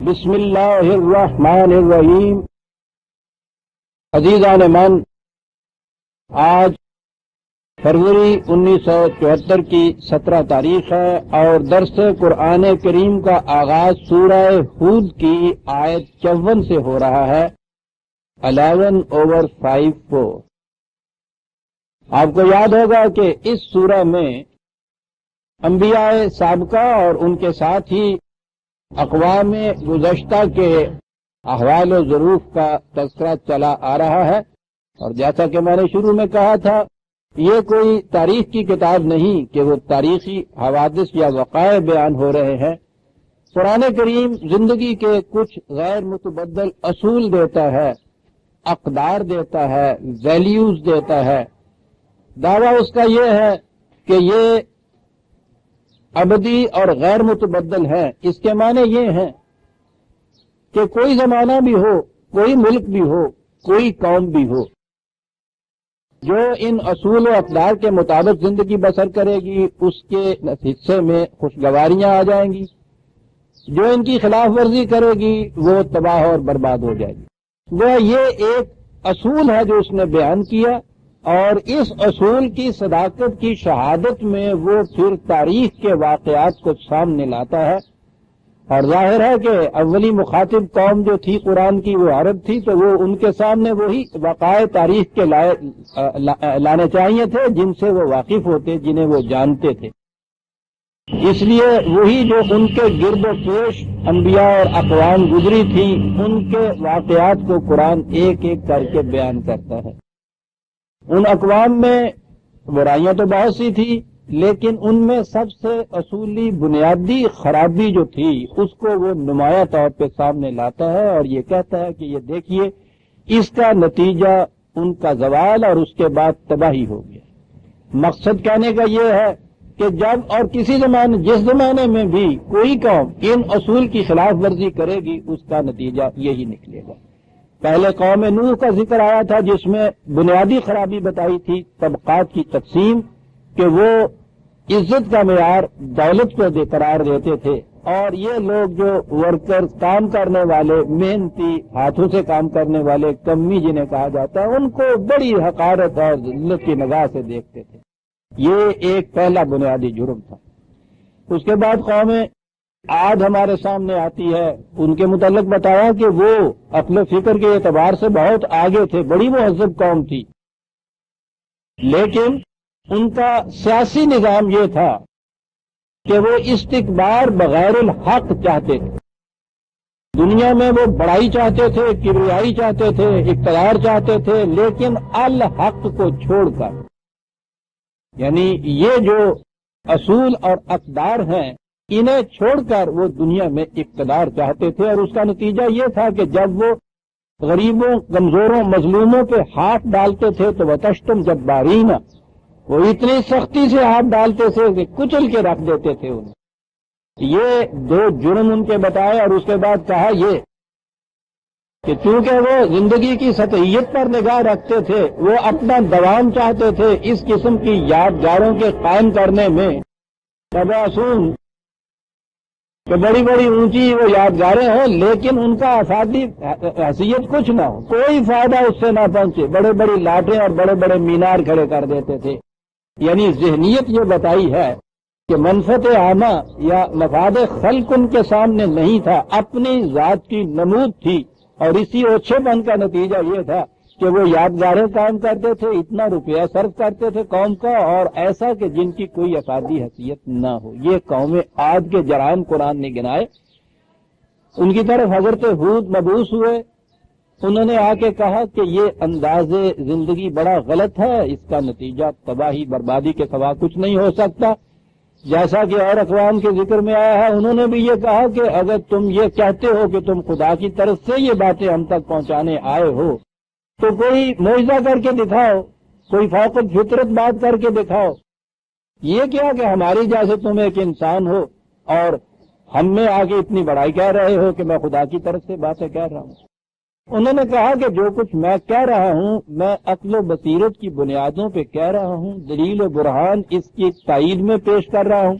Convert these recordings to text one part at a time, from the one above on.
بسم اللہ الرحمن الرحیم۔ عزیزان من، آج فروری 1974 کی 17 تاریخ ہے اور درس قرآن کریم کا آغاز سورہ ہود کی آیت 54 سے ہو رہا ہے، 11/5 آپ کو یاد ہوگا کہ اس سورہ میں انبیاء سابقہ اور ان کے ساتھ ہی اقوام گزشتہ کے احوال و ظروف کا تذکرہ چلا آ رہا ہے، اور جیسا کہ میں نے شروع میں کہا تھا، یہ کوئی تاریخ کی کتاب نہیں کہ وہ تاریخی حوادث یا وقائع بیان ہو رہے ہیں۔ قرآن کریم زندگی کے کچھ غیر متبدل اصول دیتا ہے، اقدار دیتا ہے، ویلیوز دیتا ہے۔ دعویٰ اس کا یہ ہے کہ یہ ابدی اور غیر متبدل ہے۔ اس کے معنی یہ ہیں کہ کوئی زمانہ بھی ہو، کوئی ملک بھی ہو، کوئی قوم بھی ہو، جو ان اصول و اقدار کے مطابق زندگی بسر کرے گی، اس کے حصے میں خوشگواریاں آ جائیں گی۔ جو ان کی خلاف ورزی کرے گی وہ تباہ اور برباد ہو جائے گی۔ وہ یہ ایک اصول ہے جو اس نے بیان کیا، اور اس اصول کی صداقت کی شہادت میں وہ پھر تاریخ کے واقعات کو سامنے لاتا ہے، اور ظاہر ہے کہ اولی مخاطب قوم جو تھی قرآن کی وہ عرب تھی، تو وہ ان کے سامنے وہی وقائع تاریخ کے لانے چاہیے تھے جن سے وہ واقف ہوتے، جنہیں وہ جانتے تھے۔ اس لیے وہی جو ان کے گرد و پیش انبیاء اور اقوام گزری تھی، ان کے واقعات کو قرآن ایک ایک کر کے بیان کرتا ہے۔ ان اقوام میں برائیاں تو بہت سی تھی، لیکن ان میں سب سے اصولی بنیادی خرابی جو تھی اس کو وہ نمایاں طور پہ سامنے لاتا ہے، اور یہ کہتا ہے کہ یہ دیکھیے، اس کا نتیجہ ان کا زوال اور اس کے بعد تباہی ہو گیا۔ مقصد کہنے کا یہ ہے کہ جب اور کسی زمانے، جس زمانے میں بھی کوئی قوم ان اصول کی خلاف ورزی کرے گی، اس کا نتیجہ یہی نکلے گا۔ پہلے قوم نوح کا ذکر آیا تھا، جس میں بنیادی خرابی بتائی تھی طبقات کی تقسیم، کہ وہ عزت کا معیار دولت کو قرار دیتے تھے، اور یہ لوگ جو ورکر، کام کرنے والے، محنتی، ہاتھوں سے کام کرنے والے، کمی جنہیں کہا جاتا ہے، ان کو بڑی حقارت اور ذلت کی نگاہ سے دیکھتے تھے۔ یہ ایک پہلا بنیادی جرم تھا۔ اس کے بعد قوم عاد ہمارے سامنے آتی ہے۔ ان کے متعلق بتایا کہ وہ عقل و فکر کے اعتبار سے بہت آگے تھے، بڑی مہذب قوم تھی، لیکن ان کا سیاسی نظام یہ تھا کہ وہ استکبار بغیر الحق چاہتے تھے۔ دنیا میں وہ بڑائی چاہتے تھے، کبریائی چاہتے تھے، اقتدار چاہتے تھے، لیکن الحق کو چھوڑ کر، یعنی یہ جو اصول اور اقدار ہیں انہیں چھوڑ کر وہ دنیا میں اقتدار چاہتے تھے، اور اس کا نتیجہ یہ تھا کہ جب وہ غریبوں، کمزوروں، مظلوموں پہ ہاتھ ڈالتے تھے تو وتشتم جبارین، وہ اتنی سختی سے ہاتھ ڈالتے تھے کہ کچل کے رکھ دیتے تھے انہیں۔ یہ دو جرم ان کے بتائے، اور اس کے بعد کہا یہ کہ چونکہ وہ زندگی کی سطحیت پر نگاہ رکھتے تھے، وہ اپنا دوام چاہتے تھے اس قسم کی یادگاروں کے قائم کرنے میں، تباسون کہ بڑی بڑی اونچی وہ یادگاریں ہوں، لیکن ان کا افادی حیثیت کچھ نہ ہو، کوئی فائدہ اس سے نہ پہنچے، بڑے بڑی لاٹیں اور بڑے بڑے مینار کھڑے کر دیتے تھے۔ یعنی ذہنیت یہ بتائی ہے کہ منفعت عامہ یا مفاد خلق ان کے سامنے نہیں تھا، اپنی ذات کی نمود تھی، اور اسی اوچھے پن کا نتیجہ یہ تھا کہ وہ یادگاریں قائم کرتے تھے، اتنا روپیہ صرف کرتے تھے قوم کا، اور ایسا کہ جن کی کوئی افادی حیثیت نہ ہو۔ یہ قوم عاد کے جرائم قرآن نے گنائے۔ ان کی طرف حضرت ہود مبعوث ہوئے، انہوں نے آ کے کہا کہ یہ انداز زندگی بڑا غلط ہے، اس کا نتیجہ تباہی بربادی کے سوا کچھ نہیں ہو سکتا۔ جیسا کہ اور اقوام کے ذکر میں آیا ہے، انہوں نے بھی یہ کہا کہ اگر تم یہ کہتے ہو کہ تم خدا کی طرف سے یہ باتیں ہم تک پہنچانے آئے ہو تو کوئی معجزہ کر کے دکھاؤ، کوئی فوق فطرت بات کر کے دکھاؤ۔ یہ کیا کہ ہماری جیسے تم ایک انسان ہو اور ہم میں آگے اتنی بڑائی کہہ رہے ہو کہ میں خدا کی طرف سے باتیں کہہ رہا ہوں۔ انہوں نے کہا کہ جو کچھ میں کہہ رہا ہوں میں عقل و بصیرت کی بنیادوں پہ کہہ رہا ہوں، دلیل و برہان اس کی تائید میں پیش کر رہا ہوں،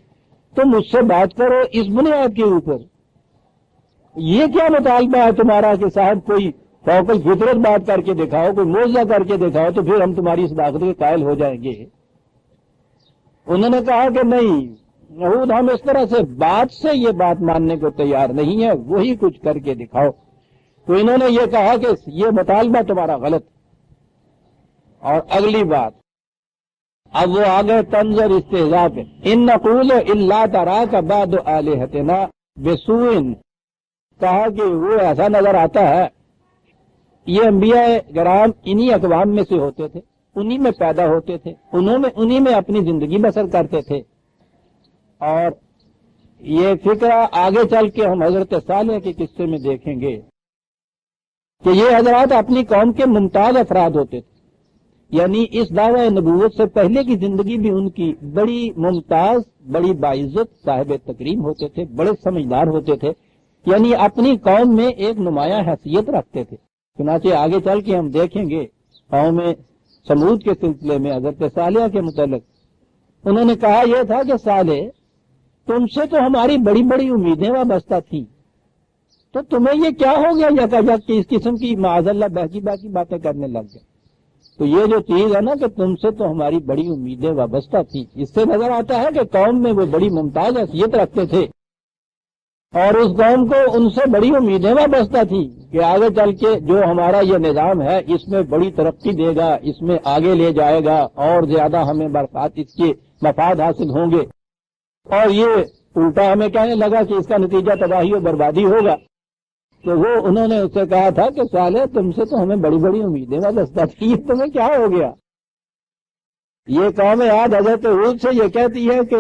تم مجھ سے بات کرو اس بنیاد کے اوپر۔ یہ کیا مطالبہ ہے تمہارا کہ صاحب کوئی فوق الفطرت بات کر کے دکھاؤ، کوئی معجزہ کر کے دکھاؤ تو پھر ہم تمہاری صداقت کے قائل ہو جائیں گے؟ انہوں نے کہا کہ نہیں یہود، ہم اس طرح سے بات سے یہ بات ماننے کو تیار نہیں ہے، وہی کچھ کر کے دکھاؤ۔ تو انہوں نے یہ کہا کہ یہ مطالبہ تمہارا غلط۔ اور اگلی بات، اب وہ آگے طنز اور استہزاء پہ، ان نقول الا تراک بعد الہتنا بسوء، کہا کہ وہ ایسا نظر آتا ہے، یہ انبیاء کرام انہی اقوام میں سے ہوتے تھے، انہی میں پیدا ہوتے تھے، انہی میں اپنی زندگی بسر کرتے تھے، اور یہ فکرہ آگے چل کے ہم حضرت صالح کے قصے میں دیکھیں گے کہ یہ حضرات اپنی قوم کے ممتاز افراد ہوتے تھے، یعنی اس دعوی نبوت سے پہلے کی زندگی بھی ان کی بڑی ممتاز، بڑی باعزت، صاحب تکریم ہوتے تھے، بڑے سمجھدار ہوتے تھے، یعنی اپنی قوم میں ایک نمایاں حیثیت رکھتے تھے۔ چنانچہ آگے چل کے ہم دیکھیں گے قوم سمود کے سلسلے میں حضرت صالح کے متعلق انہوں نے کہا یہ تھا کہ صالح، تم سے تو ہماری بڑی بڑی امیدیں وابستہ تھیں، تو تمہیں یہ کیا ہو گیا یکایک کہ اس قسم کی معاذ اللہ بہکی بہکی باتیں کرنے لگ گئے؟ تو یہ جو چیز ہے نا کہ تم سے تو ہماری بڑی امیدیں وابستہ تھیں، اس سے نظر آتا ہے کہ قوم میں وہ بڑی ممتاز حیثیت رکھتے تھے، اور اس قوم کو ان سے بڑی امیدیں وابستہ تھیں کہ آگے چل کے جو ہمارا یہ نظام ہے اس میں بڑی ترقی دے گا، اس میں آگے لے جائے گا، اور زیادہ ہمیں برکات اس کے مفاد حاصل ہوں گے، اور یہ الٹا ہمیں کہنے لگا کہ اس کا نتیجہ تباہی و بربادی ہوگا۔ تو وہ انہوں نے اس سے کہا تھا کہ صالح، تم سے تو ہمیں بڑی بڑی امیدیں وابستہ تھیں، یہ تمہیں کیا ہو گیا؟ یہ قوم عاد حضرت ہود سے یہ کہتی ہے کہ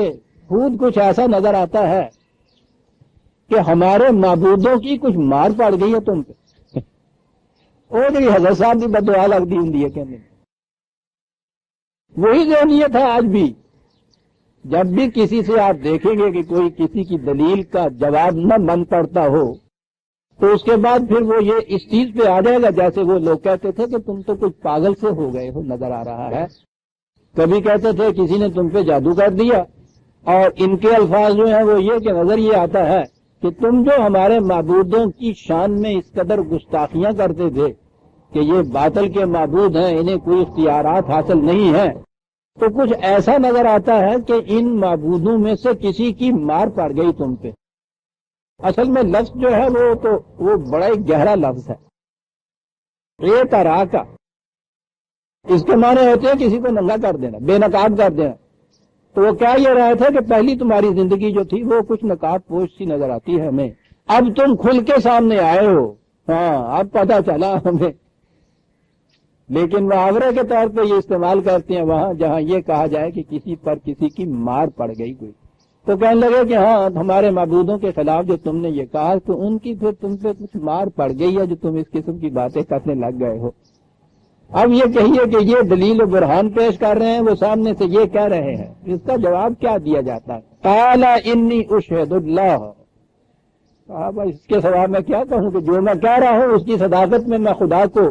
ہود، کچھ ایسا نظر آتا ہے کہ ہمارے معبودوں کی کچھ مار پڑ گئی ہے تم پہ۔ وہ جی حضرت صاحب کی بددعا لگ دی ہوں کہنے، وہی ذہنیت ہے آج بھی۔ جب بھی کسی سے آپ دیکھیں گے کہ کوئی کسی کی دلیل کا جواب نہ من پڑتا ہو، تو اس کے بعد پھر وہ یہ اس چیز پہ آ جائے گا جیسے وہ لوگ کہتے تھے کہ تم تو کچھ پاگل سے ہو گئے ہو نظر آ رہا ہے۔ کبھی کہتے تھے کسی نے تم پہ جادو کر دیا، اور ان کے الفاظ جو ہیں وہ یہ کہ نظر یہ آتا ہے کہ تم جو ہمارے معبودوں کی شان میں اس قدر گستاخیاں کرتے تھے کہ یہ باطل کے معبود ہیں، انہیں کوئی اختیارات حاصل نہیں ہیں، تو کچھ ایسا نظر آتا ہے کہ ان معبودوں میں سے کسی کی مار پڑ گئی تم پہ۔ اصل میں لفظ جو ہے وہ بڑا ہی گہرا لفظ ہے، اے طرح کا، اس کے معنی ہوتے ہیں کسی کو ننگا کر دینا، بے نقاب کر دینا۔ تو وہ کیا یہ رہے تھے کہ پہلی تمہاری زندگی جو تھی وہ کچھ نقاب پوش سی نظر آتی ہے ہمیں، اب تم کھل کے سامنے آئے ہو، ہاں اب پتہ چلا ہمیں۔ لیکن محاورے کے طور پہ یہ استعمال کرتے ہیں وہاں جہاں یہ کہا جائے کہ کسی پر کسی کی مار پڑ گئی کوئی، تو کہنے لگے کہ ہاں ہمارے معبودوں کے خلاف جو تم نے یہ کہا تو ان کی پھر تم پہ کچھ مار پڑ گئی ہے جو تم اس قسم کی باتیں کرنے لگ گئے ہو۔ اب یہ کہیے کہ یہ دلیل و برہان پیش کر رہے ہیں، وہ سامنے سے یہ کہہ رہے ہیں، اس کا جواب کیا دیا جاتا ہے؟ قال انی اشہد اللہ، اس کے سوا میں کیا کہوں کہ جو میں کہہ رہا ہوں اس کی صداقت میں خدا کو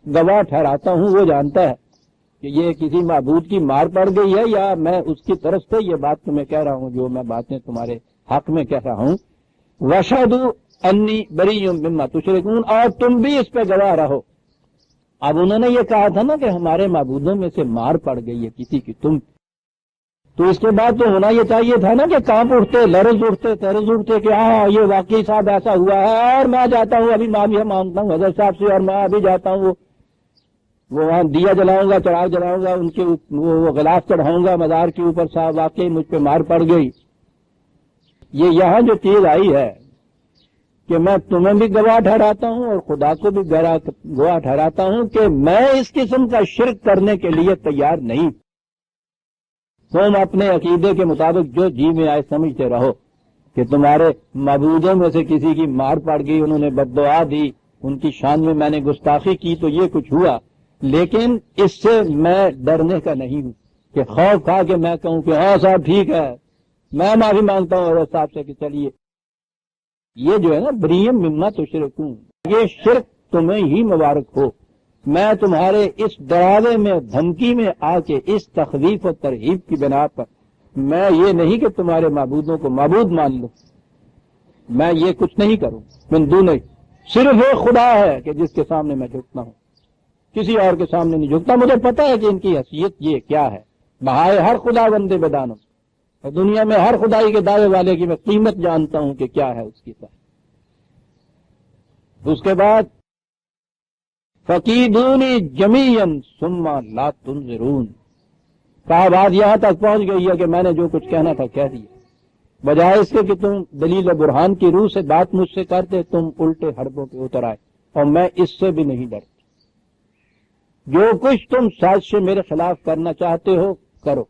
گواہ ٹھہراتا ہوں، وہ جانتا ہے کہ یہ کسی معبود کی مار پڑ گئی ہے یا میں اس کی طرف سے یہ بات تمہیں کہہ رہا ہوں، جو میں باتیں تمہارے حق میں کہہ رہا ہوں۔ واشہدوا انی بریء مما تشرکون، اور تم بھی اس پہ گواہ رہو۔ اب انہوں نے یہ کہا تھا نا کہ ہمارے معبودوں میں سے مار پڑ گئی ہے کسی کی تم، تو اس کے بعد تو ہونا یہ چاہیے تھا نا کہ کانپ اٹھتے، لرز اٹھتے، ترز اٹھتے کہ ہاں یہ واقعی صاحب ایسا ہوا ہے، اور میں جاتا ہوں ابھی معافی مانگتا ہوں حضرت صاحب سے، اور میں ابھی جاتا ہوں وہ وہاں دیا جلاؤں گا، چراغ جلاؤں گا، ان کے وہ غلاف چڑھاؤں گا مزار کے اوپر، صاحب واقعی مجھ پہ مار پڑ گئی۔ یہ یہاں جو چیز آئی ہے کہ میں تمہیں بھی گواہ ٹھہراتا ہوں اور خدا کو بھی گواہ ٹھہراتا ہوں کہ میں اس قسم کا شرک کرنے کے لیے تیار نہیں۔ تم اپنے عقیدے کے مطابق جو جی میں آئے سمجھتے رہو کہ تمہارے معبودوں میں سے کسی کی مار پڑ گئی، انہوں نے بد دعا دی، ان کی شان میں میں نے گستاخی کی تو یہ کچھ ہوا، لیکن اس سے میں ڈرنے کا نہیں ہوں کہ خوف کھا کے میں کہوں کہ ہاں صاحب ٹھیک ہے، میں معافی مانگتا ہوں حضرت صاحب سے کہ چلیے۔ یہ جو ہے نا بریء مما تشرکون، یہ شرک تمہیں ہی مبارک ہو۔ میں تمہارے اس ڈراوے میں، دھمکی میں آ کے، اس تخویف و ترہیب کی بنا پر میں یہ نہیں کہ تمہارے معبودوں کو معبود مان لوں، میں یہ کچھ نہیں کروں، من دون، صرف ایک خدا ہے کہ جس کے سامنے میں جھکتا ہوں، کسی اور کے سامنے نہیں جھکتا۔ مجھے پتا ہے کہ ان کی حیثیت یہ کیا ہے، بہائے ہر خدا بندے بدانم، اور دنیا میں ہر خدائی کے دعوے والے کی میں قیمت جانتا ہوں کہ کیا ہے اس کی طرح۔ اس کے بعد فقیدونی جمیعا ثم لا تنظرون، کہا بات یہاں تک پہنچ گئی ہے کہ میں نے جو کچھ کہنا تھا کہہ دیا، بجائے اس کے کہ تم دلیل و برہان کی روح سے بات مجھ سے کرتے، تم الٹے حربوں پہ اتر آئے، اور میں اس سے بھی نہیں ڈرتا۔ جو کچھ تم سازش میرے خلاف کرنا چاہتے ہو کرو،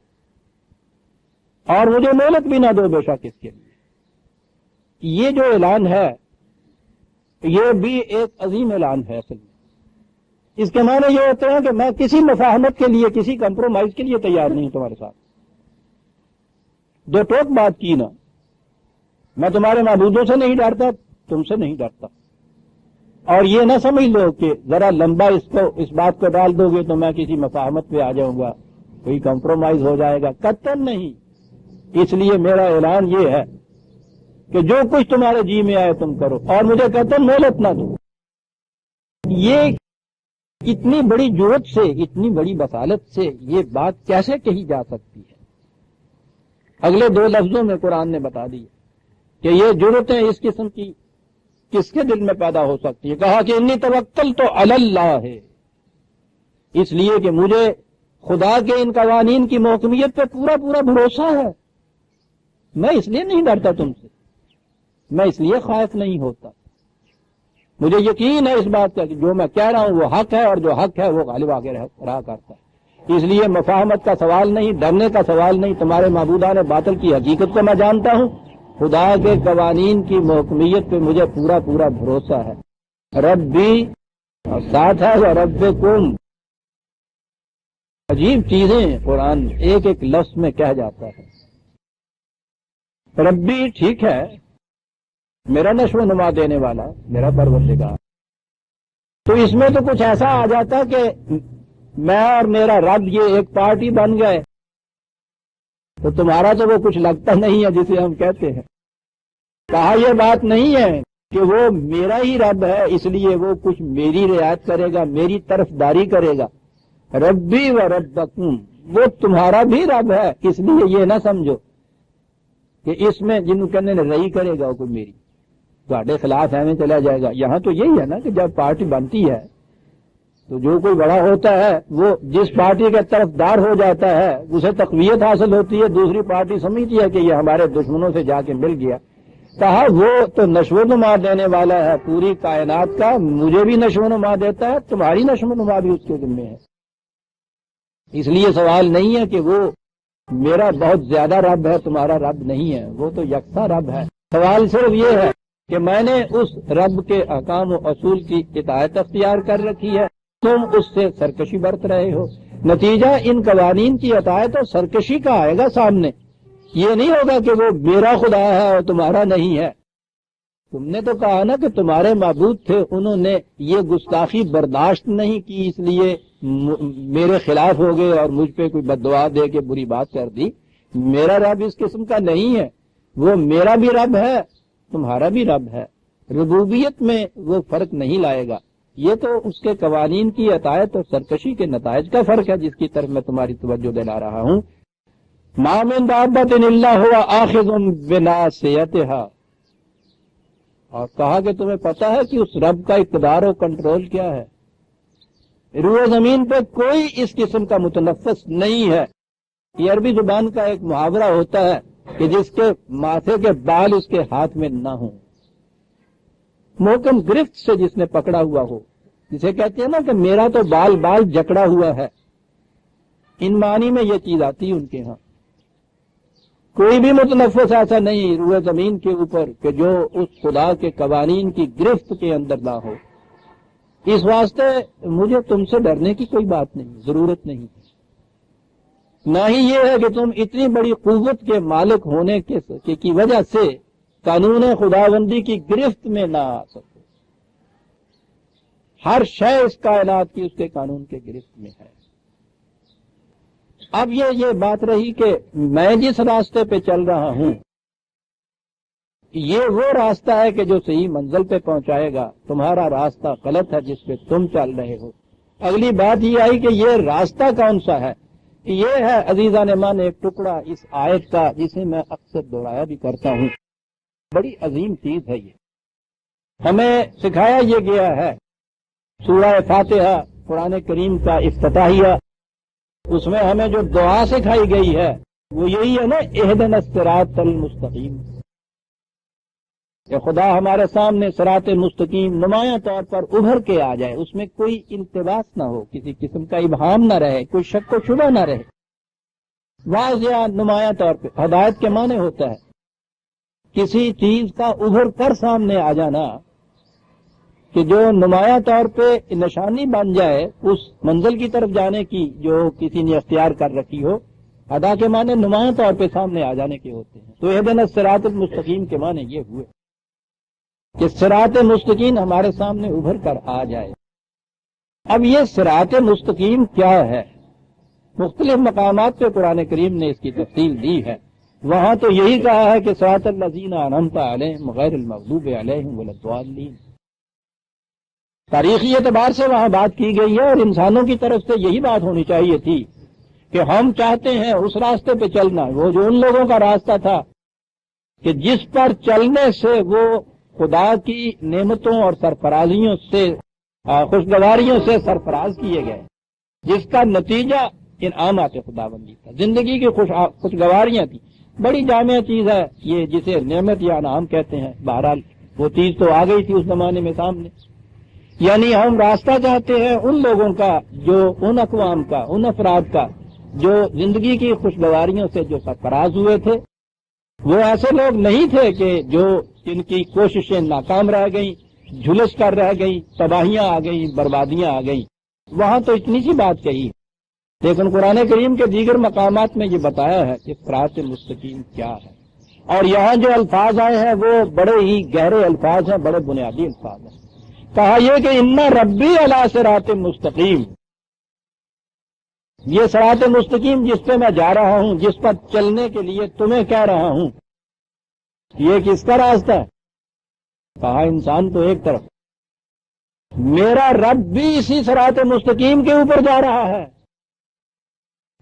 اور مجھے مہلت بھی نہ دو بے شک اس کے لیے۔ یہ جو اعلان ہے یہ بھی ایک عظیم اعلان ہے اصل میں۔ اس کے معنی یہ ہوتے ہیں کہ میں کسی مفاہمت کے لیے، کسی کمپرومائز کے لیے تیار نہیں ہوں تمہارے ساتھ۔ دو ٹوک بات کی نا، میں تمہارے معبودوں سے نہیں ڈرتا، تم سے نہیں ڈرتا۔ اور یہ نہ سمجھ لو کہ ذرا لمبا اس بات کو ڈال دو گے تو میں کسی مفاہمت پہ آ جاؤں گا، کوئی کمپرومائز ہو جائے گا، قطعاً نہیں۔ اس لیے میرا اعلان یہ ہے کہ جو کچھ تمہارے جی میں آئے تم کرو، اور مجھے قطعاً مہلت نہ دو۔ یہ اتنی بڑی جرأت سے، اتنی بڑی بصالت سے یہ بات کیسے کہی جا سکتی ہے؟ اگلے دو لفظوں میں قرآن نے بتا دی کہ یہ جرأتیں اس قسم کی کس کے دل میں پیدا ہو سکتی ہے۔ کہا کہ انی توکل تو علی اللہ ہے، اس لیے کہ مجھے خدا کے ان قوانین کی محکمیت پہ پورا پورا بھروسہ ہے۔ میں اس لیے نہیں ڈرتا تم سے، میں اس لیے خائف نہیں ہوتا، مجھے یقین ہے اس بات کا کہ جو میں کہہ رہا ہوں وہ حق ہے، اور جو حق ہے وہ غالب آ کے رہا کرتا ہے۔ اس لیے مفاہمت کا سوال نہیں، ڈرنے کا سوال نہیں۔ تمہارے معبودان باطل کی حقیقت کو میں جانتا ہوں، خدا کے قوانین کی محکمیت پہ مجھے پورا پورا بھروسہ ہے۔ ربی اور ساتھ ہے وہ ربکم، عجیب چیزیں قرآن ایک ایک لفظ میں کہہ جاتا ہے۔ ربی ٹھیک ہے، میرا نشو و نما دینے والا، میرا پروردگار، تو اس میں تو کچھ ایسا آ جاتا کہ میں اور میرا رب یہ ایک پارٹی بن گئے، تو تمہارا تو وہ کچھ لگتا نہیں ہے جسے ہم کہتے ہیں۔ کہا یہ بات نہیں ہے کہ وہ میرا ہی رب ہے اس لیے وہ کچھ میری رعایت کرے گا، میری طرفداری کرے گا۔ ربی و ربکم، وہ تمہارا بھی رب ہے، اس لیے یہ نہ سمجھو کہ اس میں جن کہنے رئی کرے گا وہ کوئی میری تھوڑے خلاف ہے میں چلا جائے گا۔ یہاں تو یہی ہے نا کہ جب پارٹی بنتی ہے تو جو کوئی بڑا ہوتا ہے وہ جس پارٹی کے طرفدار ہو جاتا ہے اسے تقویت حاصل ہوتی ہے، دوسری پارٹی سمجھتی ہے کہ یہ ہمارے دشمنوں سے جا کے مل گیا۔ کہا وہ تو نشو و نما دینے والا ہے پوری کائنات کا، مجھے بھی نشو و نما دیتا ہے، تمہاری نشو و نما بھی اس کے ذمہ ہے۔ اس لیے سوال نہیں ہے کہ وہ میرا بہت زیادہ رب ہے، تمہارا رب نہیں ہے، وہ تو یکساں رب ہے۔ سوال صرف یہ ہے کہ میں نے اس رب کے احکام و اصول کی اطاعت اختیار کر رکھی ہے، تم اس سے سرکشی برت رہے ہو، نتیجہ ان قوانین کی اطاعت اور سرکشی کا آئے گا سامنے۔ یہ نہیں ہوگا کہ وہ میرا خدا ہے اور تمہارا نہیں ہے۔ تم نے تو کہا نا کہ تمہارے معبود تھے، انہوں نے یہ گستاخی برداشت نہیں کی اس لیے میرے خلاف ہو گئے اور مجھ پہ کوئی بد دعا دے کے بری بات کر دی۔ میرا رب اس قسم کا نہیں ہے، وہ میرا بھی رب ہے، تمہارا بھی رب ہے۔ ربوبیت میں وہ فرق نہیں لائے گا، یہ تو اس کے قوانین کی اطاعت اور سرکشی کے نتائج کا فرق ہے جس کی طرف میں تمہاری توجہ دلا رہا ہوں۔ ما من دابۃ الا هو آخذ بناصیتها، اور کہا کہ تمہیں پتا ہے کہ اس رب کا اقتدار و کنٹرول کیا ہے؟ روح زمین پہ کوئی اس قسم کا متنفس نہیں ہے۔ یہ عربی زبان کا ایک محاورہ ہوتا ہے کہ جس کے ماتھے کے بال اس کے ہاتھ میں نہ ہوں، محکم گرفت سے جس نے پکڑا ہوا ہو، جسے کہتے ہیں نا کہ میرا تو بال جکڑا ہوا ہے، ان معنی میں یہ چیز آتی ہے ان کے ہاں۔ کوئی بھی متنفس ایسا نہیں روح زمین کے اوپر کہ جو اس خدا کے قوانین کی گرفت کے اندر نہ ہو۔ اس واسطے مجھے تم سے ڈرنے کی کوئی بات نہیں، ضرورت نہیں، نہ ہی یہ ہے کہ تم اتنی بڑی قوت کے مالک ہونے کی وجہ سے قانون خداوندی کی گرفت میں نہ آ سکو۔ ہر شے اس کائنات کی اس کے قانون کے گرفت میں ہے۔ اب یہ بات رہی کہ میں جس راستے پہ چل رہا ہوں یہ وہ راستہ ہے کہ جو صحیح منزل پہ پہنچائے گا، تمہارا راستہ غلط ہے جس پہ تم چل رہے ہو۔ اگلی بات یہ آئی کہ یہ راستہ کون سا ہے؟ یہ ہے عزیزان مان ایک ٹکڑا اس آیت کا جسے میں اکثر دہرایا بھی کرتا ہوں۔ بڑی عظیم چیز ہے یہ، ہمیں سکھایا یہ گیا ہے۔ سورہ فاتحہ قرآن کریم کا افتتاحیہ، اس میں ہمیں جو دعا سکھائی گئی ہے وہ یہی ہے نا، اہدنا الصراط المستقیم، کہ خدا ہمارے سامنے صراط مستقیم نمایاں طور پر ابھر کے آ جائے، اس میں کوئی التباس نہ ہو، کسی قسم کا ابہام نہ رہے، کوئی شک و شبہ نہ رہے، واضح نمایاں طور پہ۔ ہدایت کے معنی ہوتا ہے کسی چیز کا ابھر کر سامنے آ جانا، کہ جو نمایاں طور پہ نشانی بن جائے اس منزل کی طرف جانے کی جو کسی نے اختیار کر رکھی ہو۔ ادا کے معنی نمایاں طور پہ سامنے آ جانے کے ہوتے ہیں۔ تو اہدنا الصراط المستقیم کے معنی یہ ہوئے کہ صراط مستقیم ہمارے سامنے ابھر کر آ جائے۔ اب یہ صراط مستقیم کیا ہے؟ مختلف مقامات پہ قرآن کریم نے اس کی تفصیل دی ہے۔ وہاں تو یہی کہا ہے کہ صراط الذین انعمت علیہم غیر المغضوب علیہم ولا الضالین۔ تاریخی اعتبار سے وہاں بات کی گئی ہے، اور انسانوں کی طرف سے یہی بات ہونی چاہیے تھی کہ ہم چاہتے ہیں اس راستے پہ چلنا، وہ جو ان لوگوں کا راستہ تھا کہ جس پر چلنے سے وہ خدا کی نعمتوں اور سرفرازیوں سے، خوشگواریوں سے سرفراز کیے گئے، جس کا نتیجہ انعامات خداوندی تھا، زندگی کی خوشگواریاں تھیں۔ بڑی جامع چیز ہے یہ جسے نعمت یا انعام کہتے ہیں۔ بہرحال وہ چیز تو آ گئی تھی اس زمانے میں سامنے، یعنی ہم راستہ چاہتے ہیں ان لوگوں کا، جو ان اقوام کا، ان افراد کا جو زندگی کی خوشگواریوں سے جو سرفراز ہوئے تھے۔ وہ ایسے لوگ نہیں تھے کہ جو جن کی کوششیں ناکام رہ گئیں، جھلس کر رہ گئیں، تباہیاں آ گئیں، بربادیاں آ گئیں۔ وہاں تو اتنی سی بات کہی، لیکن قرآن کریم کے دیگر مقامات میں یہ بتایا ہے کہ صراط مستقیم کیا ہے۔ اور یہاں جو الفاظ آئے ہیں وہ بڑے ہی گہرے الفاظ ہیں، بڑے بنیادی الفاظ ہیں۔ کہا یہ کہ ان ربی علی صراط مستقیم، یہ صراط مستقیم جس پہ میں جا رہا ہوں، جس پر چلنے کے لیے تمہیں کہہ رہا ہوں، یہ کس کا راستہ ہے؟ کہا انسان تو ایک طرف، میرا رب بھی اسی صراط مستقیم کے اوپر جا رہا ہے۔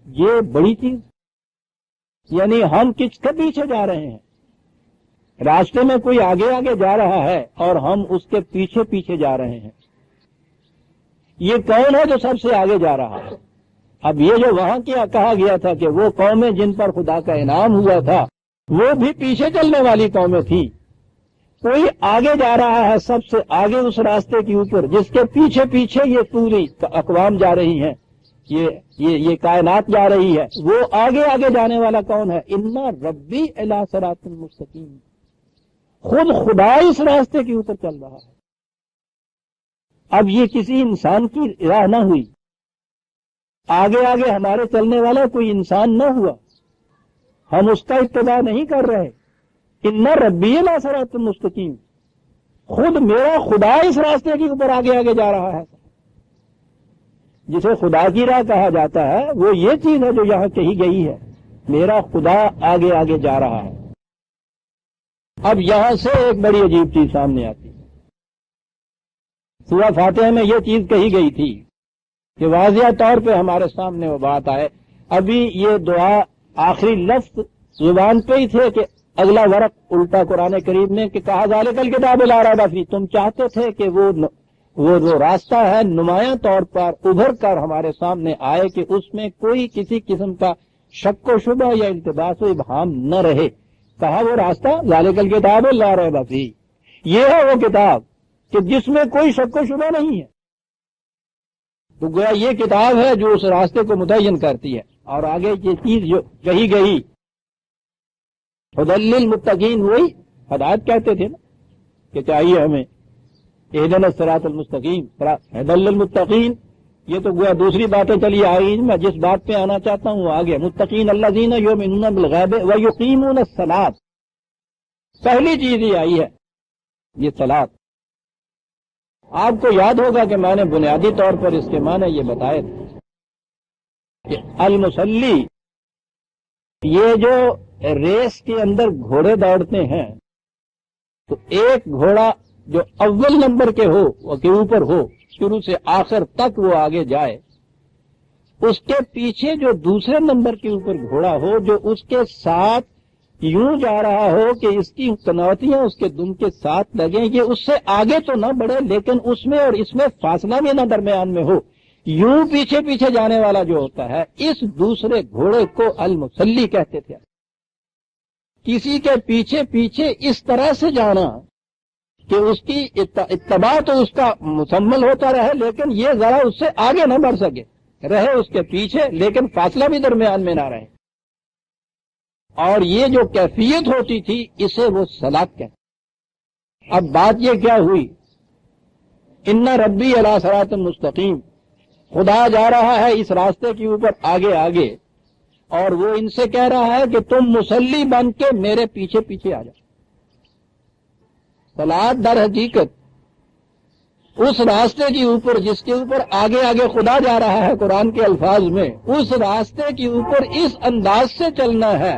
یہ بڑی چیز، یعنی ہم کس کے پیچھے جا رہے ہیں؟ راستے میں کوئی آگے آگے جا رہا ہے اور ہم اس کے پیچھے پیچھے جا رہے ہیں۔ یہ کون ہے جو سب سے آگے جا رہا ہے؟ اب یہ جو وہاں کیا کہا گیا تھا کہ وہ قومیں جن پر خدا کا انعام ہوا تھا وہ بھی پیچھے چلنے والی قومیں تھی، کوئی آگے جا رہا ہے سب سے آگے اس راستے کے اوپر جس کے پیچھے پیچھے یہ پوری اقوام جا رہی ہیں، یہ کائنات جا رہی ہے۔ وہ آگے آگے جانے والا کون ہے؟ ان ربی الی صراط مستقیم، خود خدا اس راستے کے اوپر چل رہا ہے۔ اب یہ کسی انسان کی راہ نہ ہوئی، آگے آگے ہمارے چلنے والا کوئی انسان نہ ہوا، ہم اس کا اتباع نہیں کر رہے۔ ان ربی الی صراط مستقیم، خود میرا خدا اس راستے کے اوپر آگے آگے جا رہا ہے۔ جسے خدا کی راہ کہا جاتا ہے وہ یہ چیز ہے جو یہاں کہی گئی ہے، میرا خدا آگے آگے جا رہا ہے۔ اب یہاں سے ایک بڑی عجیب چیز سامنے آتی ہے۔ سورہ فاتحہ میں یہ چیز کہی گئی تھی کہ واضح طور پہ ہمارے سامنے وہ بات آئے۔ ابھی یہ دعا آخری لفظ زبان پہ ہی تھے کہ اگلا ورق الٹا قرآن کریم نے کہ کہا ذالک الکتاب لا ریب فیہ، تم چاہتے تھے کہ وہ جو راستہ ہے نمایاں طور پر ابھر کر ہمارے سامنے آئے کہ اس میں کوئی کسی قسم کا شک و شبہ یا التباس و ابہام نہ رہے۔ کہا وہ راستہ ذالک الکتاب لا ریب فیہ، یہ ہے وہ کتاب کہ جس میں کوئی شک و شبہ نہیں ہے۔ تو گویا یہ کتاب ہے جو اس راستے کو متعین کرتی ہے۔ اور آگے یہ چیز جو کہی گئی ہدی للمتقین، وہی ہدایت کہتے تھے نا کہ چاہیے ہمیں اہدنا الصراط المستقیم ہدی للمتقین۔ یہ تو گویا دوسری باتیں چلی آئی، میں جس بات پہ آنا چاہتا ہوں آگے، متقین الذین یؤمنون بالغیب ویقیمون الصلاۃ، پہلی چیز یہ آئی ہے یہ صلاۃ۔ آپ کو یاد ہوگا کہ میں نے بنیادی طور پر اس کے معنی یہ بتائے تھے کہ المصلی، یہ جو ریس کے اندر گھوڑے دوڑتے ہیں تو ایک گھوڑا جو اول نمبر کے اوپر ہو، شروع سے آخر تک وہ آگے جائے، اس کے پیچھے جو دوسرے نمبر کے اوپر گھوڑا ہو، جو اس کے ساتھ یوں جا رہا ہو کہ اس کی کنوتیاں اس کے دم کے ساتھ لگیں، یہ اس سے آگے تو نہ بڑھے لیکن اس میں اور اس میں فاصلہ بھی نہ درمیان میں ہو، یوں پیچھے پیچھے جانے والا جو ہوتا ہے، اس دوسرے گھوڑے کو المسلی کہتے تھے۔ کسی کے پیچھے پیچھے اس طرح سے جانا کہ اس کی اتباع تو اس کا مکمل ہوتا رہے لیکن یہ ذرا اس سے آگے نہ بڑھ سکے، رہے اس کے پیچھے لیکن فاصلہ بھی درمیان میں نہ رہے، اور یہ جو کیفیت ہوتی تھی اسے وہ صلاۃ کہتے۔ اب بات یہ کیا ہوئی، ان ربی علی صراط مستقیم، خدا جا رہا ہے اس راستے کے اوپر آگے آگے، اور وہ ان سے کہہ رہا ہے کہ تم مصلی بن کے میرے پیچھے پیچھے آ جاؤ۔ صلاۃ در حقیقت اس راستے کے اوپر جس کے اوپر آگے آگے خدا جا رہا ہے، قرآن کے الفاظ میں اس راستے کے اوپر اس انداز سے چلنا ہے،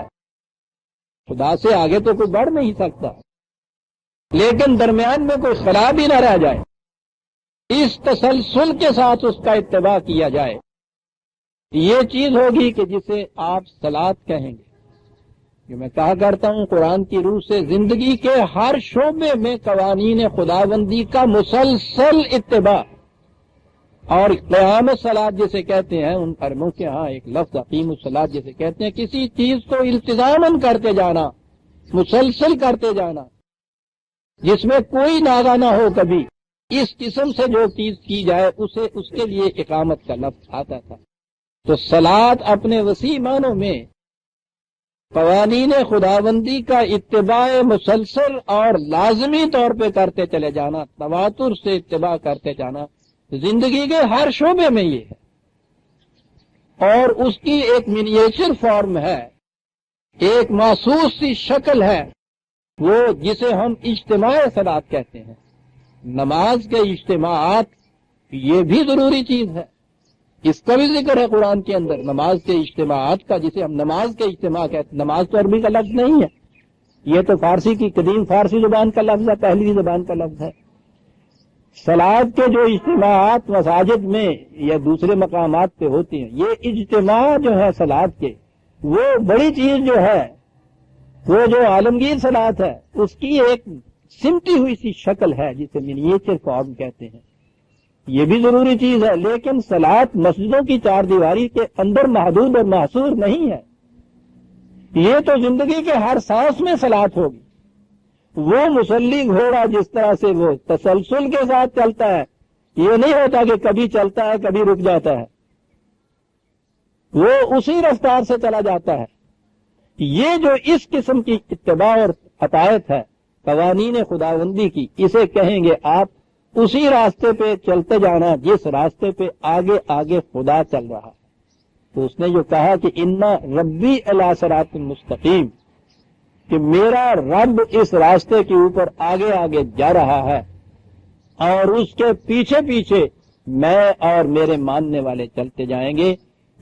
خدا سے آگے تو کوئی بڑھ نہیں سکتا لیکن درمیان میں کوئی خلا بھی نہ رہ جائے، اس تسلسل کے ساتھ اس کا اتباع کیا جائے، یہ چیز ہوگی کہ جسے آپ صلاۃ کہیں گے۔ کہ میں کہا کرتا ہوں قرآن کی روح سے زندگی کے ہر شعبے میں قوانین خداوندی کا مسلسل اتباع، اور قیام الصلاۃ جسے کہتے ہیں، ان عربوں کے ہاں ایک لفظ اقیم الصلاۃ جسے کہتے ہیں، کسی چیز کو التزاماً کرتے جانا، مسلسل کرتے جانا، جس میں کوئی ناغہ نہ ہو کبھی، اس قسم سے جو چیز کی جائے اسے اس کے لیے اقامت کا لفظ آتا تھا۔ تو صلاۃ اپنے وسیع معنوں میں قوانین خداوندی کا اتباع مسلسل اور لازمی طور پہ کرتے چلے جانا، تواتر سے اتباع کرتے جانا، زندگی کے ہر شعبے میں یہ ہے، اور اس کی ایک منیچر فارم ہے، ایک محسوس سی شکل ہے، وہ جسے ہم اجتماع صلاۃ کہتے ہیں۔ نماز کے اجتماعات یہ بھی ضروری چیز ہے، اس کا بھی ذکر ہے قرآن کے اندر، نماز کے اجتماعات کا، جسے ہم نماز کے اجتماع کہتے ہیں۔ نماز تو عربی کا لفظ نہیں ہے، یہ تو فارسی کی قدیم فارسی زبان کا لفظ ہے، پہلی زبان کا لفظ ہے۔ صلاۃ کے جو اجتماعات مساجد میں یا دوسرے مقامات پہ ہوتے ہیں، یہ اجتماع جو ہے صلاۃ کے، وہ بڑی چیز جو ہے، وہ جو عالمگیر صلاۃ ہے اس کی ایک سمٹی ہوئی سی شکل ہے جسے منیچر فارم کہتے ہیں، یہ بھی ضروری چیز ہے۔ لیکن صلاۃ مسجدوں کی چار دیواری کے اندر محدود اور محصور نہیں ہے، یہ تو زندگی کے ہر سانس میں صلاۃ ہوگی۔ وہ مصلی گھوڑا جس طرح سے وہ تسلسل کے ساتھ چلتا ہے، یہ نہیں ہوتا کہ کبھی چلتا ہے کبھی رک جاتا ہے، وہ اسی رفتار سے چلا جاتا ہے۔ یہ جو اس قسم کی اتباع اور اطاعت ہے قوانین خداوندی کی، اسے کہیں گے آپ اسی راستے پہ چلتے جانا جس راستے پہ آگے آگے خدا چل رہا ہے۔ تو اس نے جو کہا کہ ان ربی علی صراط مستقیم، کہ میرا رب اس راستے کے اوپر آگے آگے جا رہا ہے اور اس کے پیچھے پیچھے میں اور میرے ماننے والے چلتے جائیں گے،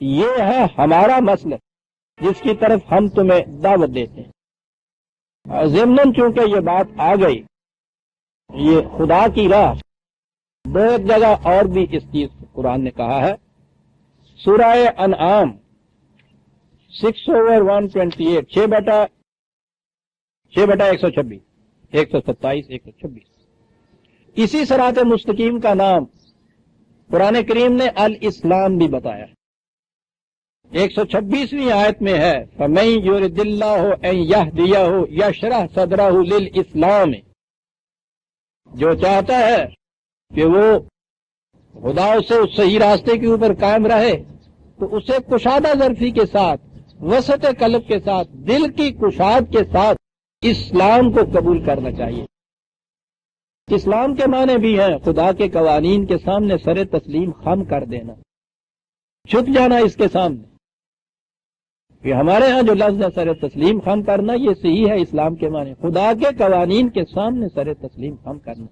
یہ ہے ہمارا مسلک جس کی طرف ہم تمہیں دعوت دیتے ہیں۔ ضمناً چونکہ یہ بات آ گئی، یہ خدا کی راہ، دو ایک جگہ اور بھی اس چیز قرآن نے کہا ہے۔ سورہ انعام 6/128 6/126 127 126، اسی صراط مستقیم کا نام قرآن کریم نے الاسلام بھی بتایا۔ 126ویں آیت میں ہے فَمَن يُرِدِ اللَّهُ أَن يَهْدِيَهُ يَشْرَحْ صَدْرَهُ لِلْإِسْلَامِ، جو چاہتا ہے کہ وہ خدا اسے اس صحیح راستے کے اوپر قائم رہے تو اسے کشادہ ظرفی کے ساتھ، وسعت قلب کے ساتھ، دل کی کشاد کے ساتھ اسلام کو قبول کرنا چاہیے۔ اسلام کے معنی بھی ہیں خدا کے قوانین کے سامنے سر تسلیم خم کر دینا، جھک جانا اس کے سامنے۔ کہ ہمارے ہاں جو لفظ ہے سر تسلیم خم کرنا، یہ صحیح ہے اسلام کے معنی، خدا کے قوانین کے سامنے سر تسلیم خم کرنا۔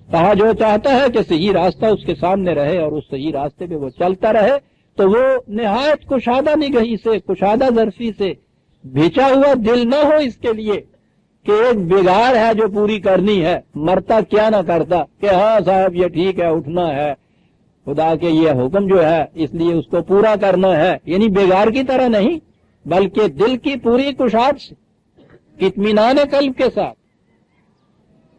کہا جو چاہتا ہے کہ صحیح راستہ اس کے سامنے رہے اور اس صحیح راستے پہ وہ چلتا رہے تو وہ نہایت کشادہ نگہی سے، کشادہ ظرفی سے، بھیچا ہوا دل نہ ہو اس کے لیے، کہ ایک بگاڑ ہے جو پوری کرنی ہے، مرتا کیا نہ کرتا کہ ہاں صاحب یہ ٹھیک ہے، اٹھنا ہے، خدا کے یہ حکم جو ہے اس لیے اس کو پورا کرنا ہے، یعنی بگاڑ کی طرح نہیں بلکہ دل کی پوری کشاد سے، اطمینان قلب کے ساتھ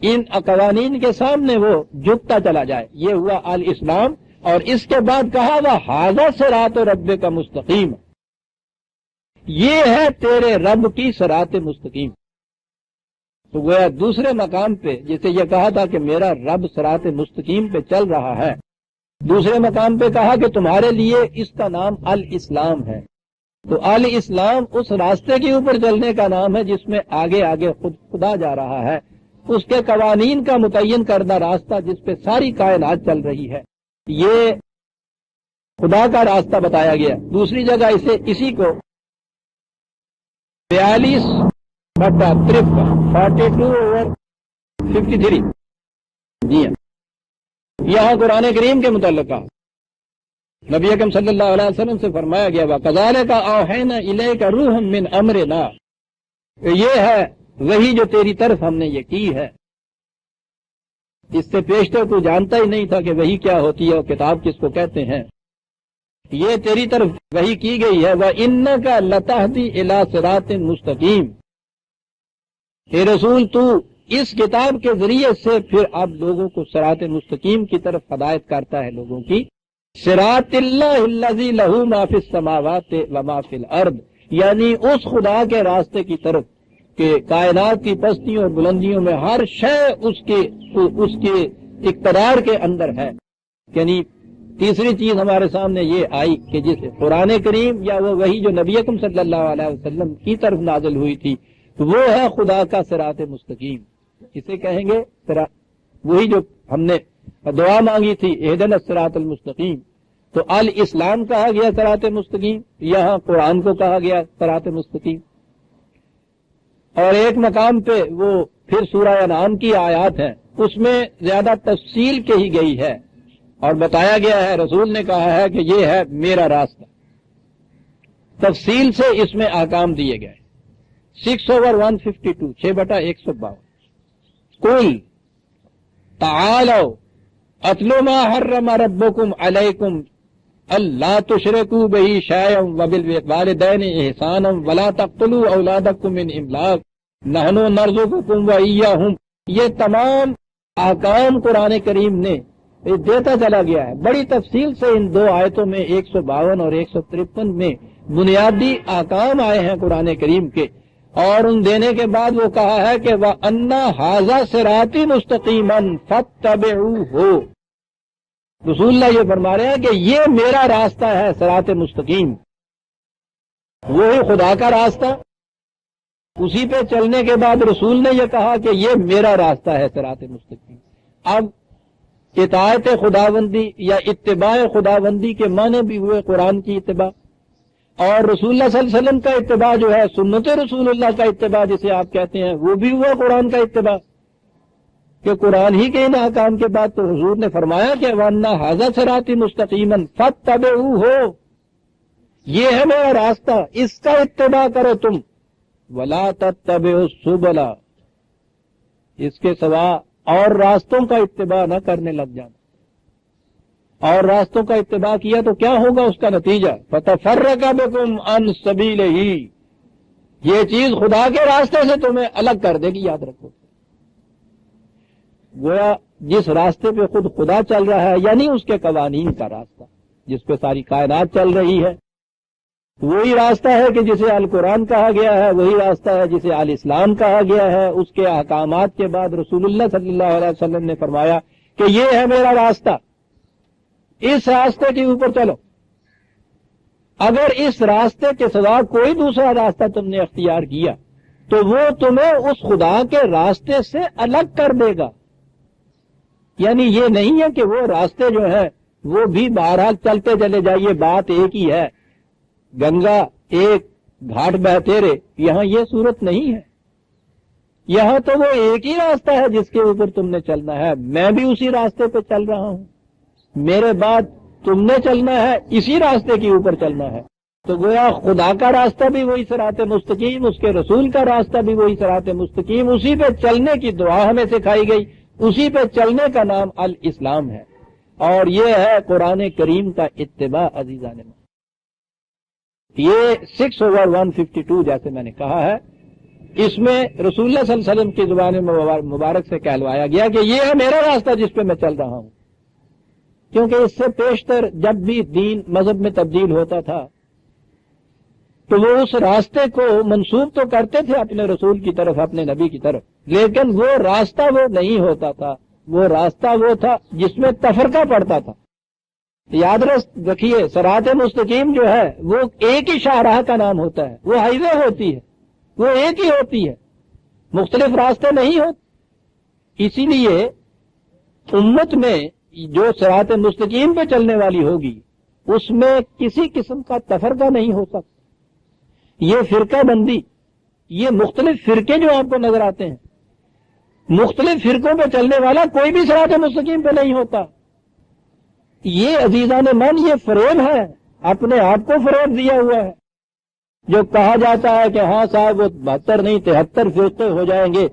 ان قوانین کے سامنے وہ جھکتا چلا جائے. یہ ہوا الاسلام. اور اس کے بعد کہا وہ ھذا صراط رب کا مستقیم، یہ ہے تیرے رب کی صراط مستقیم. تو گویا دوسرے مقام پہ جسے یہ کہا تھا کہ میرا رب صراط مستقیم پہ چل رہا ہے، دوسرے مقام پہ کہا کہ تمہارے لیے اس کا نام الاسلام ہے. تو الاسلام اس راستے کے اوپر چلنے کا نام ہے جس میں آگے آگے خود خدا جا رہا ہے، اس کے قوانین کا متعین کردہ راستہ جس پہ ساری کائنات چل رہی ہے، یہ خدا کا راستہ بتایا گیا. دوسری جگہ اسی کو 42/53 جی ہاں یہاں قرآن کریم کے متعلق کہا. نبی اکرم صلی اللہ علیہ وسلم سے فرمایا گیا وَكَذَلِكَ أَوْحَيْنَا إِلَيْكَ رُوحًا مِّنْ أَمْرِنَا، یہ ہے وہی جو تیری طرف ہم نے یہ کی ہے. اس سے پیشتر تو جانتا ہی نہیں تھا کہ وہی کیا ہوتی ہے اور کتاب کس کو کہتے ہیں. یہ تیری طرف وہی کی گئی ہے. وَإِنَّكَ لَتَهْدِي إِلَى صِرَاطٍ مُسْتَقِيمٍ، اے رسول تو اس کتاب کے ذریعے سے پھر آپ لوگوں کو صراط مستقیم کی طرف ہدایت کرتا ہے لوگوں کی. صراط اللہ الذی لہ ما فی السماوات وما فی الارض، یعنی اس خدا کے راستے کی طرف کہ کائنات کی پستیوں اور بلندیوں میں ہر شے اس کے اقتدار کے اندر ہے. یعنی تیسری چیز ہمارے سامنے یہ آئی کہ جس قرآن کریم یا وہ وہی جو نبی اکرم صلی اللہ علیہ وسلم کی طرف نازل ہوئی تھی وہ ہے خدا کا صراط مستقیم. اسے کہیں گے وہی جو ہم نے دعا مانگی تھی اہدنا الصراط المستقیم، تو الاسلام کہا گیا صراط مستقیم، یہاں قرآن کو کہا گیا صراط مستقیم. اور ایک مقام پہ وہ پھر سورہ انعام کی آیات ہیں، اس میں زیادہ تفصیل کہی گئی ہے اور بتایا گیا ہے، رسول نے کہا ہے کہ یہ ہے میرا راستہ. تفصیل سے اس میں احکام دیے گئے. 6/152 6/152 قل تعالوا اتل ما حرم ربکم علیکم اللہ تشرکوا بہ شیئا وبالوالدین احسانا ولا تقتلوا اولادکم من املاق نحن نرزقکم وایاہم. یہ تمام احکام قرآن کریم نے دیتا چلا گیا ہے بڑی تفصیل سے. ان دو آیتوں میں 152 اور 153 میں بنیادی احکام آئے ہیں قرآن کریم کے، اور ان دینے کے بعد وہ کہا ہے کہ وَأَنَّ هَذَا صِرَاطِي مُسْتَقِيمًا فَاتَّبِعُوهُ. رسول اللہ یہ فرما رہے ہیں کہ یہ میرا راستہ ہے صراط مستقیم، وہی خدا کا راستہ. اسی پہ چلنے کے بعد رسول نے یہ کہا کہ یہ میرا راستہ ہے صراط مستقیم. اب اطاعت خداوندی یا اتباع خداوندی کے معنی بھی ہوئے قرآن کی اتباع، اور رسول اللہ صلی اللہ علیہ وسلم کا اتباع جو ہے سنت رسول اللہ کا اتباع جسے آپ کہتے ہیں، وہ بھی ہوا قرآن کا اتباع. کہ قرآن ہی کے ان احکام کے بعد تو حضور نے فرمایا کہ وَأَنَّ هَذَا صِرَاطِي مُسْتَقِيمًا فَاتَّبِعُوهُ، یہ ہے میرا راستہ، اس کا اتباع کرو تم. وَلَا تَتَّبِعُوا السُّبُلَ، اس کے سوا اور راستوں کا اتباع نہ کرنے لگ جانا. اور راستوں کا اتباع کیا تو کیا ہوگا اس کا نتیجہ؟ فَتَفَرَّقَ بِكُمْ عَنْ سَبِيلِهِ، یہ چیز خدا کے راستے سے تمہیں الگ کر دے گی. یاد رکھو، گویا جس راستے پہ خود خدا چل رہا ہے یعنی اس کے قوانین کا راستہ جس پہ ساری کائنات چل رہی ہے، وہی راستہ ہے کہ جسے القرآن کہا گیا ہے، وہی راستہ ہے جسے الاسلام کہا گیا ہے. اس کے احکامات کے بعد رسول اللہ صلی اللہ علیہ وسلم نے فرمایا کہ یہ ہے میرا راستہ، اس راستے کے اوپر چلو. اگر اس راستے کے سوا کوئی دوسرا راستہ تم نے اختیار کیا تو وہ تمہیں اس خدا کے راستے سے الگ کر دے گا. یعنی یہ نہیں ہے کہ وہ راستے جو ہیں وہ بھی بہرحال چلتے چلے جائیے، بات ایک ہی ہے، گنگا ایک گھاٹ بہتے رہے. یہاں یہ صورت نہیں ہے، یہاں تو وہ ایک ہی راستہ ہے جس کے اوپر تم نے چلنا ہے. میں بھی اسی راستے پہ چل رہا ہوں، میرے بعد تم نے چلنا ہے، اسی راستے کے اوپر چلنا ہے. تو گویا خدا کا راستہ بھی وہی صراط مستقیم، اس کے رسول کا راستہ بھی وہی صراط مستقیم، اسی پہ چلنے کی دعا ہمیں سکھائی گئی، اسی پہ چلنے کا نام الاسلام ہے، اور یہ ہے قرآن کریم کا اتباع۔ عزیزان من، یہ 6/152 جیسے میں نے کہا ہے، اس میں رسول اللہ صلی اللہ علیہ وسلم کی زبان مبارک سے کہلوایا گیا کہ یہ ہے میرا راستہ جس پہ میں چل رہا ہوں، کیونکہ اس سے پیشتر جب بھی دین مذہب میں تبدیل ہوتا تھا تو وہ اس راستے کو منسوب تو کرتے تھے اپنے رسول کی طرف، اپنے نبی کی طرف، لیکن وہ راستہ وہ نہیں ہوتا تھا، وہ راستہ وہ تھا جس میں تفرقہ پڑتا تھا۔ یاد رکھیے، صراط مستقیم جو ہے وہ ایک ہی شاہراہ کا نام ہوتا ہے، وہ ہائی وے ہوتی ہے، وہ ایک ہی ہوتی ہے، مختلف راستے نہیں ہوتے۔ اسی لیے امت میں جو صراط مستقیم پہ چلنے والی ہوگی اس میں کسی قسم کا تفرقہ نہیں ہو سکتا۔ یہ فرقہ بندی، یہ مختلف فرقے جو آپ کو نظر آتے ہیں، مختلف فرقوں پہ چلنے والا کوئی بھی صراط مستقیم پہ نہیں ہوتا۔ یہ عزیزان من، یہ فریب ہے، اپنے آپ کو فریب دیا ہوا ہے۔ جو کہا جاتا ہے کہ ہاں صاحب وہ 72 نہیں 73 فرقے ہو جائیں گے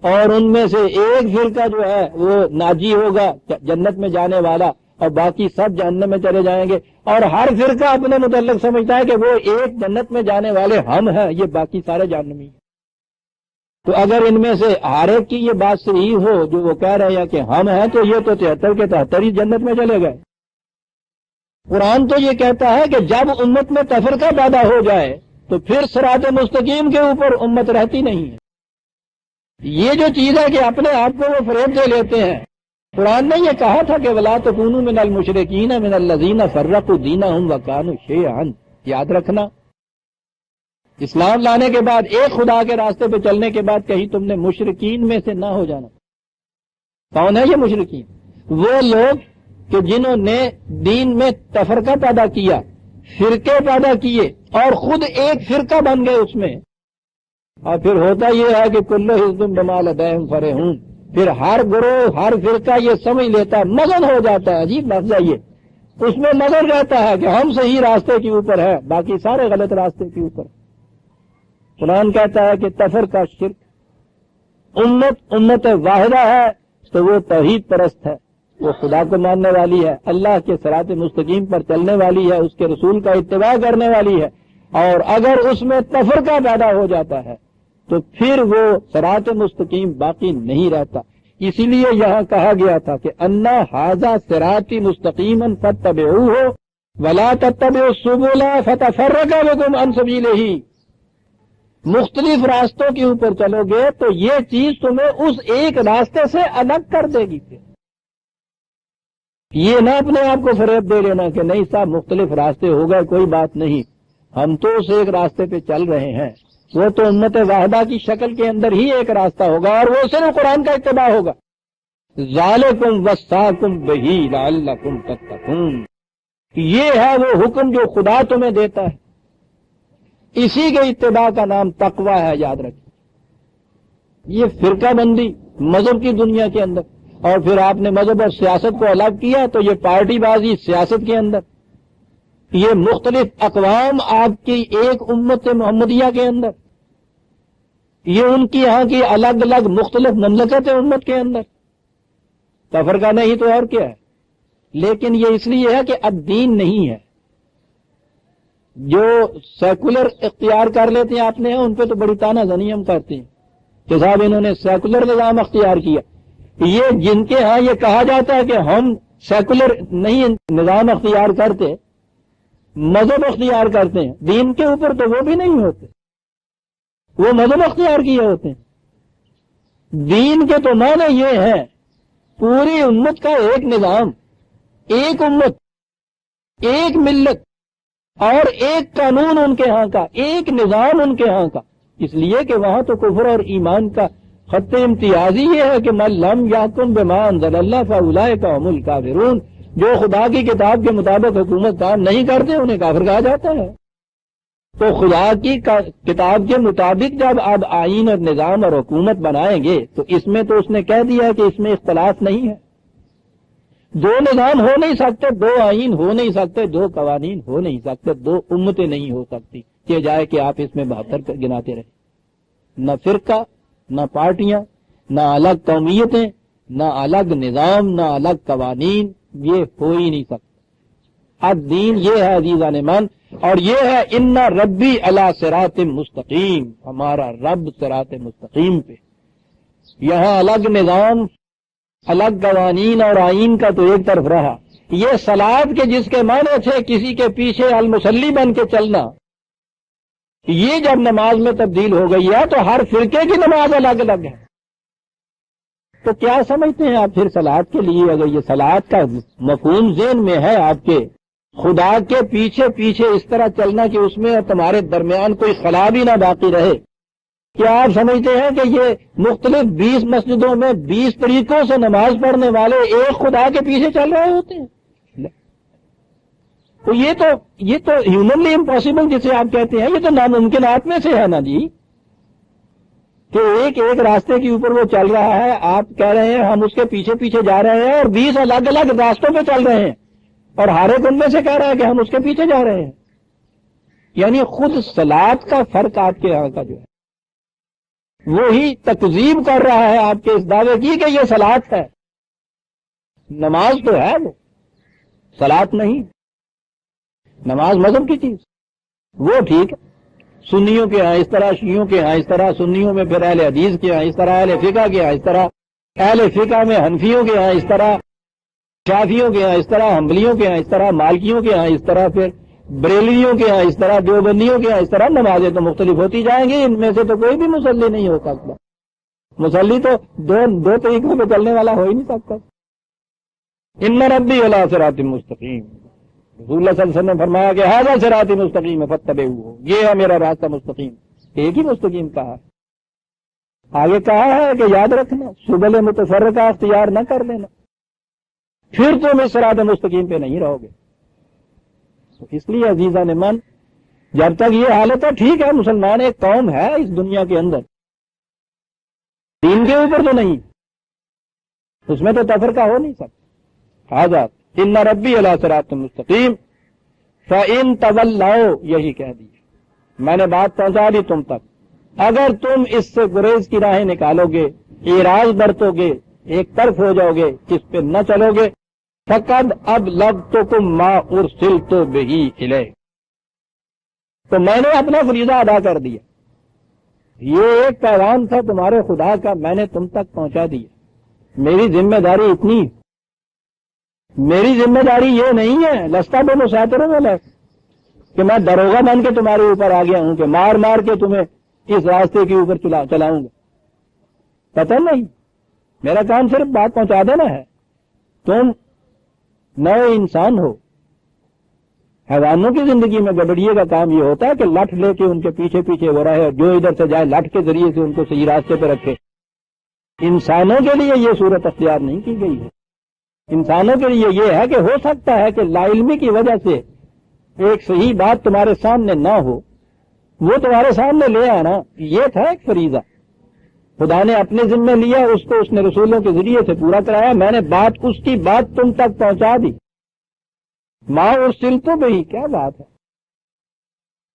اور ان میں سے ایک فرقہ جو ہے وہ ناجی ہوگا، جنت میں جانے والا، اور باقی سب جہنم میں چلے جائیں گے، اور ہر فرقہ اپنے متعلق سمجھتا ہے کہ وہ ایک جنت میں جانے والے ہم ہیں، یہ باقی سارے جہنمی ہیں۔ تو اگر ان میں سے ہر ایک کی یہ بات صحیح ہو جو وہ کہہ رہے ہیں کہ ہم ہیں، تو یہ تو 73 کے 73 ہی جنت میں چلے گئے۔ قرآن تو یہ کہتا ہے کہ جب امت میں تفرقہ پیدا ہو جائے تو پھر صراط مستقیم کے اوپر امت رہتی نہیں ہے۔ یہ جو چیز ہے کہ اپنے آپ کو وہ فریب دے لیتے ہیں۔ قرآن نے یہ کہا تھا کہ وَلَا تَكُونُوا مِنَ الْمُشْرِكِينَ مِنَ الَّذِينَ فَرَّقُوا دِينَهُمْ وَكَانُوا شِيَعًا، یاد رکھنا، اسلام لانے کے بعد، ایک خدا کے راستے پہ چلنے کے بعد کہیں تم نے مشرکین میں سے نہ ہو جانا۔ کون ہے یہ مشرکین؟ وہ لوگ کہ جنہوں نے دین میں تفرقہ پیدا کیا، فرقے پیدا کیے اور خود ایک فرقہ بن گئے اس میں، اور پھر ہوتا یہ ہے کہ کل حزب بما لدیہم فرحون، پھر ہر گروہ ہر فرقہ یہ سمجھ لیتا ہے، مگن ہو جاتا ہے۔ عجیب لفظ ہے یہ، اس میں مگن رہتا ہے کہ ہم صحیح راستے کے اوپر ہے، باقی سارے غلط راستے کے اوپر۔ قرآن کہتا ہے کہ تفرقہ شرک، امت واحدہ ہے تو وہ توحید پرست ہے، وہ خدا کو ماننے والی ہے، اللہ کے صراط مستقیم پر چلنے والی ہے، اس کے رسول کا اتباع کرنے والی ہے۔ اور اگر اس میں تفرقہ پیدا ہو جاتا ہے تو پھر وہ صراط مستقیم باقی نہیں رہتا۔ اسی لیے یہاں کہا گیا تھا کہ انا ھذا صراطی مستقیما فاتبعوہ ولا تتبعوا السبل فتفرق بکم عن سبیلہ، مختلف راستوں کے اوپر چلو گے تو یہ چیز تمہیں اس ایک راستے سے الگ کر دے گی۔ پھر یہ نہ اپنے آپ کو فریب دے لینا کہ نہیں صاحب مختلف راستے ہو گئے، کوئی بات نہیں، ہم تو اس ایک راستے پہ چل رہے ہیں۔ وہ تو امت واحدہ کی شکل کے اندر ہی ایک راستہ ہوگا، اور وہ صرف قرآن کا اتباع ہوگا۔ ذالکم وصاکم بہ لعلکم تتقون، یہ ہے وہ حکم جو خدا تمہیں دیتا ہے، اسی کے اتباع کا نام تقویٰ ہے، یاد رکھیں۔ یہ فرقہ بندی مذہب کی دنیا کے اندر، اور پھر آپ نے مذہب اور سیاست کو الگ کیا تو یہ پارٹی بازی سیاست کے اندر، یہ مختلف اقوام آپ کی ایک امت محمدیہ کے اندر، یہ ان کی یہاں کی الگ الگ مختلف مملکت امت کے اندر، تفرقہ نہیں تو اور کیا ہے۔ لیکن یہ اس لیے ہے کہ اب دین نہیں ہے۔ جو سیکولر اختیار کر لیتے ہیں اپنے ہیں، ان پہ تو بڑی تانا زنی ہم کرتے ہیں کہ صاحب انہوں نے سیکولر نظام اختیار کیا۔ یہ جن کے ہاں یہ کہا جاتا ہے کہ ہم سیکولر نہیں نظام اختیار کرتے، مذہب اختیار کرتے ہیں، دین کے اوپر تو وہ بھی نہیں ہوتے، وہ مذہب اختیار کیے ہوتے ہیں۔ دین کے تو معنی یہ ہے پوری امت کا ایک نظام، ایک امت، ایک ملت اور ایک قانون ان کے ہاں کا، ایک نظام ان کے ہاں کا۔ اس لیے کہ وہاں تو کفر اور ایمان کا خط امتیازی یہ ہے کہ من لم یحکم بما انزل اللہ فاولئک هم الکافرون، جو خدا کی کتاب کے مطابق حکومت کام نہیں کرتے انہیں کافر کہا جاتا ہے۔ تو خدا کی کتاب کے مطابق جب آپ آئین اور نظام اور حکومت بنائیں گے تو اس میں تو اس نے کہہ دیا کہ اس میں اختلاف نہیں ہے۔ دو نظام ہو نہیں سکتے، دو آئین ہو نہیں سکتے، دو قوانین ہو نہیں سکتے، دو امتیں نہیں ہو سکتی کہ جائے کہ آپ اس میں 72 گناتے رہے. نہ فرقہ، نہ پارٹیاں، نہ الگ قومیتیں، نہ الگ نظام، نہ الگ قوانین، یہ ہو ہی نہیں سکتا. الدین یہ ہے عزیزان من، اور یہ ہے ان ربی علی صراط مستقیم، ہمارا رب صراط مستقیم پہ. یہاں الگ نظام، الگ قوانین اور آئین کا تو ایک طرف رہا، یہ صلاۃ کے جس کے معنی تھے کسی کے پیچھے المصلی بن کے چلنا، یہ جب نماز میں تبدیل ہو گئی ہے تو ہر فرقے کی نماز الگ الگ ہے. تو کیا سمجھتے ہیں آپ پھر صلاۃ کے لیے؟ اگر یہ صلاۃ کا مفہوم ذہن میں ہے آپ کے، خدا کے پیچھے پیچھے اس طرح چلنا کہ اس میں اور تمہارے درمیان کوئی خلا بھی نہ باقی رہے، کیا آپ سمجھتے ہیں کہ یہ مختلف 20 مسجدوں میں 20 طریقوں سے نماز پڑھنے والے ایک خدا کے پیچھے چل رہے ہوتے ہیں؟ تو یہ تو ہیومنلی امپاسبل جسے آپ کہتے ہیں، یہ تو ناممکنات میں سے ہے نا جی، کہ ایک ایک راستے کے اوپر وہ چل رہا ہے، آپ کہہ رہے ہیں ہم اس کے پیچھے پیچھے جا رہے ہیں، اور 20 الگ الگ راستوں پہ چل رہے ہیں، اور ہر ایک ان میں سے کہہ رہا ہے کہ ہم اس کے پیچھے جا رہے ہیں. یعنی خود صلاۃ کا فرق آپ کے یہاں کا جو ہے وہی تکذیب کر رہا ہے آپ کے اس دعوے کی کہ یہ صلاۃ ہے. نماز تو ہے وہ، صلاۃ نہیں. نماز مذہب کی چیز، وہ ٹھیک ہے، سنیوں کے ہاں اس طرح، شیعوں کے ہاں اس طرح، سنیوں میں پھر اہل حدیث کے ہاں اس طرح، اہل فقہ کے ہاں اس طرح، اہل فقہ میں حنفیوں کے ہاں اس طرح، شافیوں کے ہاں اس طرح، حنبلیوں کے ہاں اس طرح، مالکیوں کے ہاں اس طرح، پھر بریلویوں کے ہاں اس طرح، دیوبندیوں کے ہاں اس طرح. نمازیں تو مختلف ہوتی جائیں گی، ان میں سے تو کوئی بھی مصلی نہیں ہو سکتا. مصلی تو دو طریقوں پہ چلنے والا ہو ہی نہیں سکتا. ان ربی علی صراط مستقیم، رسول اللہ صلی اللہ علیہ وسلم نے فرمایا کہ ھذا صراط مستقیم فاتبعوہ، یہ ہے میرا راستہ مستقیم. ایک ہی مستقیم کہا ہے. آگے کہا ہے کہ یاد رکھنا سبل متفرقہ اختیار نہ کر لینا، پھر تم اس صراط مستقیم پہ نہیں رہو گے. تو اس لیے عزیزان من، جب تک یہ حالت ہے، ٹھیک ہے مسلمان ایک قوم ہے اس دنیا کے اندر، دین کے اوپر تو نہیں، اس میں تو تفرقہ ہو نہیں سکتا. ھذا ان ربی علی صراط مستقیم فإن تولوا، یہی کہہ دیے، میں نے بات پہنچا دی تم تک. اگر تم اس سے گریز کی راہیں نکالو گے، اعراض برتو گے، ایک طرف ہو جاؤ گے، اس پہ نہ چلو گے، فقد ابلغتکم ما ارسلت بہ الیہ، تو میں نے اپنا فریضہ ادا کر دیا. یہ ایک پیغام تھا تمہارے خدا کا، میں نے تم تک پہنچا دیا. میری ذمہ داری اتنی، میری ذمہ داری یہ نہیں ہے لستا بے مساطروں میں کہ میں دروغہ بن کے تمہارے اوپر آ گیا ہوں کہ مار مار کے تمہیں اس راستے کے اوپر چلاؤں گا. پتہ نہیں، میرا کام صرف بات پہنچا دینا ہے. تم نئے انسان ہو. حیوانوں کی زندگی میں گڑبڑیے کا کام یہ ہوتا ہے کہ لٹھ لے کے ان کے پیچھے پیچھے ہو رہا ہے، جو ادھر سے جائے لٹھ کے ذریعے سے ان کو صحیح راستے پہ رکھے. انسانوں کے لیے یہ صورت اختیار نہیں کی گئی ہے. انسانوں کے لیے یہ ہے کہ ہو سکتا ہے کہ لا علمی کی وجہ سے ایک صحیح بات تمہارے سامنے نہ ہو، وہ تمہارے سامنے لے آنا، یہ تھا ایک فریضہ. خدا نے اپنے ذمہ لیا، اس کو اس نے رسولوں کے ذریعے سے پورا کرایا. میں نے اس کی بات تم تک پہنچا دی. ماں ارسلت بہ، کیا بات ہے،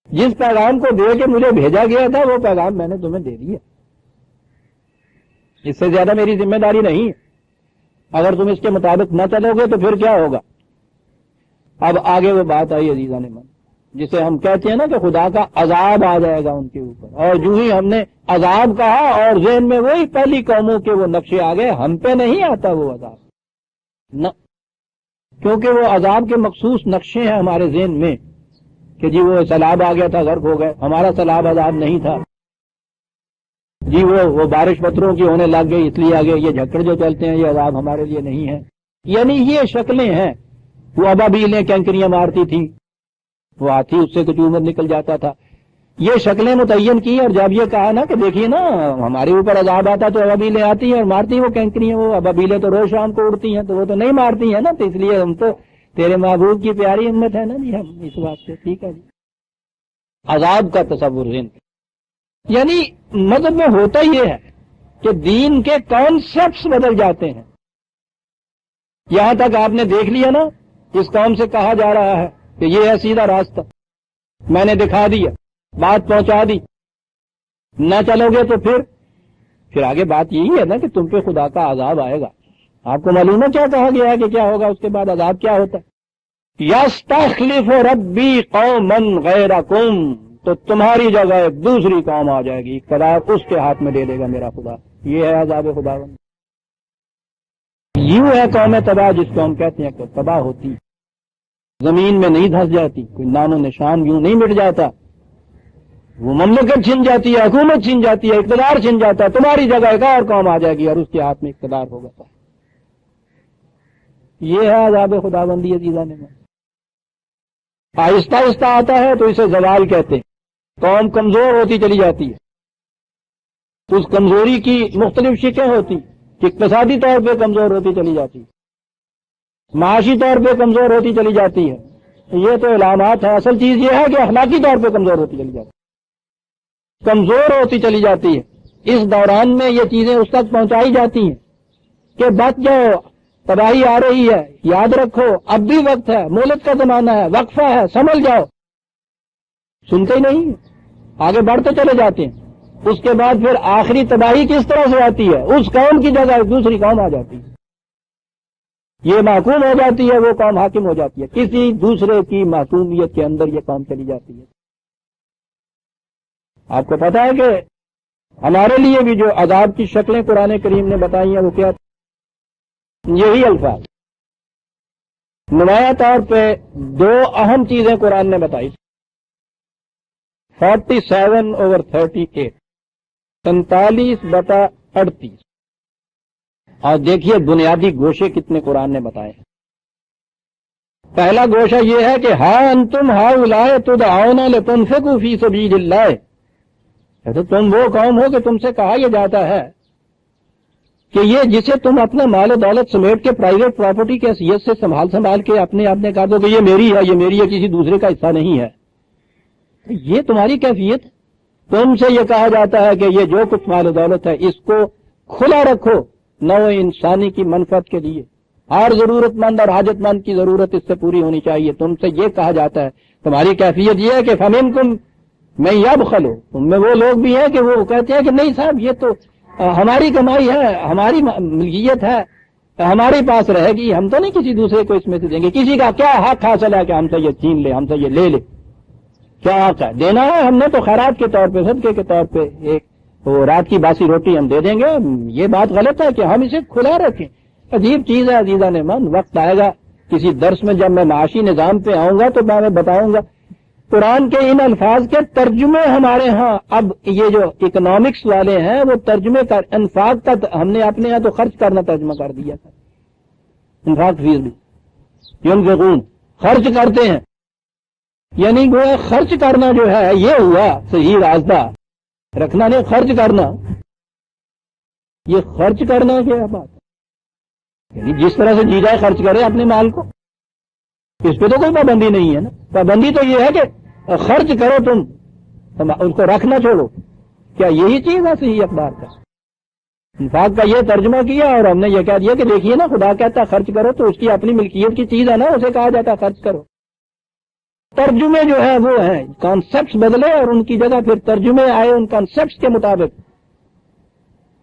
جس پیغام کو دے کے مجھے بھیجا گیا تھا وہ پیغام میں نے تمہیں دے دیا. اس سے زیادہ میری ذمہ داری نہیں ہے. اگر تم اس کے مطابق نہ چلو گے تو پھر کیا ہوگا؟ اب آگے وہ بات آئی عزیزان من، جسے ہم کہتے ہیں نا کہ خدا کا عذاب آ جائے گا ان کے اوپر. اور جو ہی ہم نے عذاب کہا اور ذہن میں وہی پہلی قوموں کے وہ نقشے آ گئے. ہم پہ نہیں آتا وہ عذاب نہ، کیونکہ وہ عذاب کے مخصوص نقشے ہیں ہمارے ذہن میں کہ جی وہ سیلاب آ گیا تھا، غرق ہو گئے. ہمارا سیلاب عذاب نہیں تھا جی، وہ بارش پتھروں کی ہونے لگ گئی اس لیے آگے. یہ جھکڑ جو چلتے ہیں یہ عذاب ہمارے لیے نہیں ہے. یعنی یہ شکلیں ہیں. وہ ابابیلیں کینکریاں مارتی تھیں، وہ ہاتھی اس سے کچھ عمر نکل جاتا تھا. یہ شکلیں متعین کی، اور جب یہ کہا نا کہ دیکھیے نا ہمارے اوپر عذاب آتا تو ابابیلیں آتی ہیں اور مارتی ہیں وہ کینکریاں. وہ ابابیلیں تو روز شام کو اڑتی ہیں تو وہ تو نہیں مارتی ہیں نا، تو اس لیے ہم تو تیرے محبوب کی پیاری امت ہے نا جی، ہم اس واسطے ٹھیک ہے جی. عذاب کا تصور ذہن، یعنی مذہب میں ہوتا یہ ہے کہ دین کے کانسیپٹس بدل جاتے ہیں. یہاں تک آپ نے دیکھ لیا نا، اس قوم سے کہا جا رہا ہے کہ یہ ہے سیدھا راستہ، میں نے دکھا دیا، بات پہنچا دی، نہ چلو گے تو پھر آگے بات یہی ہے نا کہ تم پہ خدا کا عذاب آئے گا۔ آپ کو معلوم ہے کیا کہا گیا ہے کہ کیا ہوگا اس کے بعد عذاب کیا ہوتا ہے؟ یستخلف ربی قوما غیرکم، تو تمہاری جگہ ایک دوسری قوم آ جائے گی، اقتدار اس کے ہاتھ میں دے دے گا میرا خدا۔ یہ ہے عذاب خداوند۔ یوں ہے قوم تباہ، جس کو ہم کہتے ہیں کہ تباہ ہوتی، زمین میں نہیں دھس جاتی، کوئی نام و نشان یوں نہیں مٹ جاتا، وہ مملکت چھن جاتی ہے، حکومت چھن جاتی ہے، اقتدار چھن جاتا ہے، تمہاری جگہ ایک اور قوم آ جائے گی اور اس کے ہاتھ میں اقتدار ہوگا۔ یہ ہے عذاب خداوندی عزیزان میں۔ آہستہ آہستہ آتا ہے تو اسے زوال کہتے ہیں، قوم کمزور ہوتی چلی جاتی ہے، اس کمزوری کی مختلف شکلیں ہوتی، اقتصادی طور پہ کمزور ہوتی چلی جاتی، معاشی طور پہ کمزور ہوتی چلی جاتی ہے، یہ تو علامات ہے۔ اصل چیز یہ ہے کہ اخلاقی طور پہ کمزور ہوتی چلی جاتی ہے، کمزور ہوتی چلی جاتی ہے۔ اس دوران میں یہ چیزیں اس تک پہنچائی جاتی ہیں کہ بچ جاؤ، تباہی آ رہی ہے، یاد رکھو اب بھی وقت ہے، مہلت کا زمانہ ہے، وقفہ ہے، سنبھل جاؤ۔ سنتے ہی نہیں، آگے بڑھتے چلے جاتے ہیں۔ اس کے بعد پھر آخری تباہی کس طرح سے آتی ہے؟ اس قوم کی جگہ دوسری قوم آ جاتی ہے، یہ محکوم ہو جاتی ہے، وہ قوم حاکم ہو جاتی ہے، کسی دوسرے کی محکومیت کے اندر یہ قوم چلی جاتی ہے۔ آپ کو پتا ہے کہ ہمارے لیے بھی جو عذاب کی شکلیں قرآن کریم نے بتائی ہیں وہ کیا؟ یہی الفاظ، نمایاں طور پہ دو اہم چیزیں قرآن نے بتائی، 47/38، 47/38، اور دیکھیے بنیادی گوشے کتنے قرآن نے بتائے ہیں۔ پہلا گوشہ یہ ہے کہ ہاں انتم ہؤلاء تدعون لتنفقوا فی سبیل اللہ، تو تم وہ قوم ہو کہ تم سے کہا یہ جاتا ہے کہ یہ جسے تم اپنا مال و دولت سمیٹ کے پرائیویٹ پراپرٹی کے حیثیت سے سنبھال کے اپنے کہہ دو کہ یہ میری ہے، یہ میری ہے، کسی دوسرے کا حصہ نہیں ہے، یہ تمہاری کیفیت۔ تم سے یہ کہا جاتا ہے کہ یہ جو کچھ مال و دولت ہے اس کو کھلا رکھو نوع انسانی کی منفعت کے لیے، ہر ضرورت مند اور حاجت مند کی ضرورت اس سے پوری ہونی چاہیے۔ تم سے یہ کہا جاتا ہے، تمہاری کیفیت یہ ہے کہ فمنکم من یبخل، تم میں وہ لوگ بھی ہیں کہ وہ کہتے ہیں کہ نہیں صاحب یہ تو ہماری کمائی ہے، ہماری ملکیت ہے، ہمارے پاس رہے گی، ہم تو نہیں کسی دوسرے کو اس میں سے دیں گے۔ کسی کا کیا حق حاصل ہے کہ ہم سے یہ چھین لے، ہم سے یہ لے لے؟ کیا حق ہے؟ دینا ہے ہم نے تو خیرات کے طور پہ، صدقے کے طور پہ ایک وہ رات کی باسی روٹی ہم دے دیں گے۔ یہ بات غلط ہے کہ ہم اسے کھلا رکھیں، عجیب چیز ہے عزیزان من۔ وقت آئے گا کسی درس میں جب میں معاشی نظام پہ آؤں گا تو میں بتاؤں گا قرآن کے ان الفاظ کے ترجمے ہمارے ہاں۔ اب یہ جو اکنامکس والے ہیں وہ ترجمے کا انفاق کا ہم نے اپنے یہاں تو خرچ کرنا ترجمہ کر دیا تھا، انفاق فیس بھی ینفقون، خرچ کرتے ہیں، یعنی گویا خرچ کرنا جو ہے یہ ہوا صحیح راستہ، رکھنا نہیں، خرچ کرنا۔ یہ خرچ کرنا کیا بات ہے؟ یعنی جس طرح سے جی جائے خرچ کرے اپنے مال کو، اس پہ تو کوئی پابندی نہیں ہے نا۔ پابندی تو یہ ہے کہ خرچ کرو تم، اس کو رکھنا چھوڑو۔ کیا یہی چیز ہے صحیح اقدار کا؟ انفاق کا یہ ترجمہ کیا اور ہم نے یہ کہہ دیا کہ دیکھیے نا خدا کہتا خرچ کرو تو اس کی اپنی ملکیت کی چیز ہے نا، اسے کہا جاتا خرچ کرو۔ ترجمے جو ہے وہ ہیں، کانسیپٹس بدلے اور ان کی جگہ پھر ترجمے آئے ان کانسیپٹس کے مطابق۔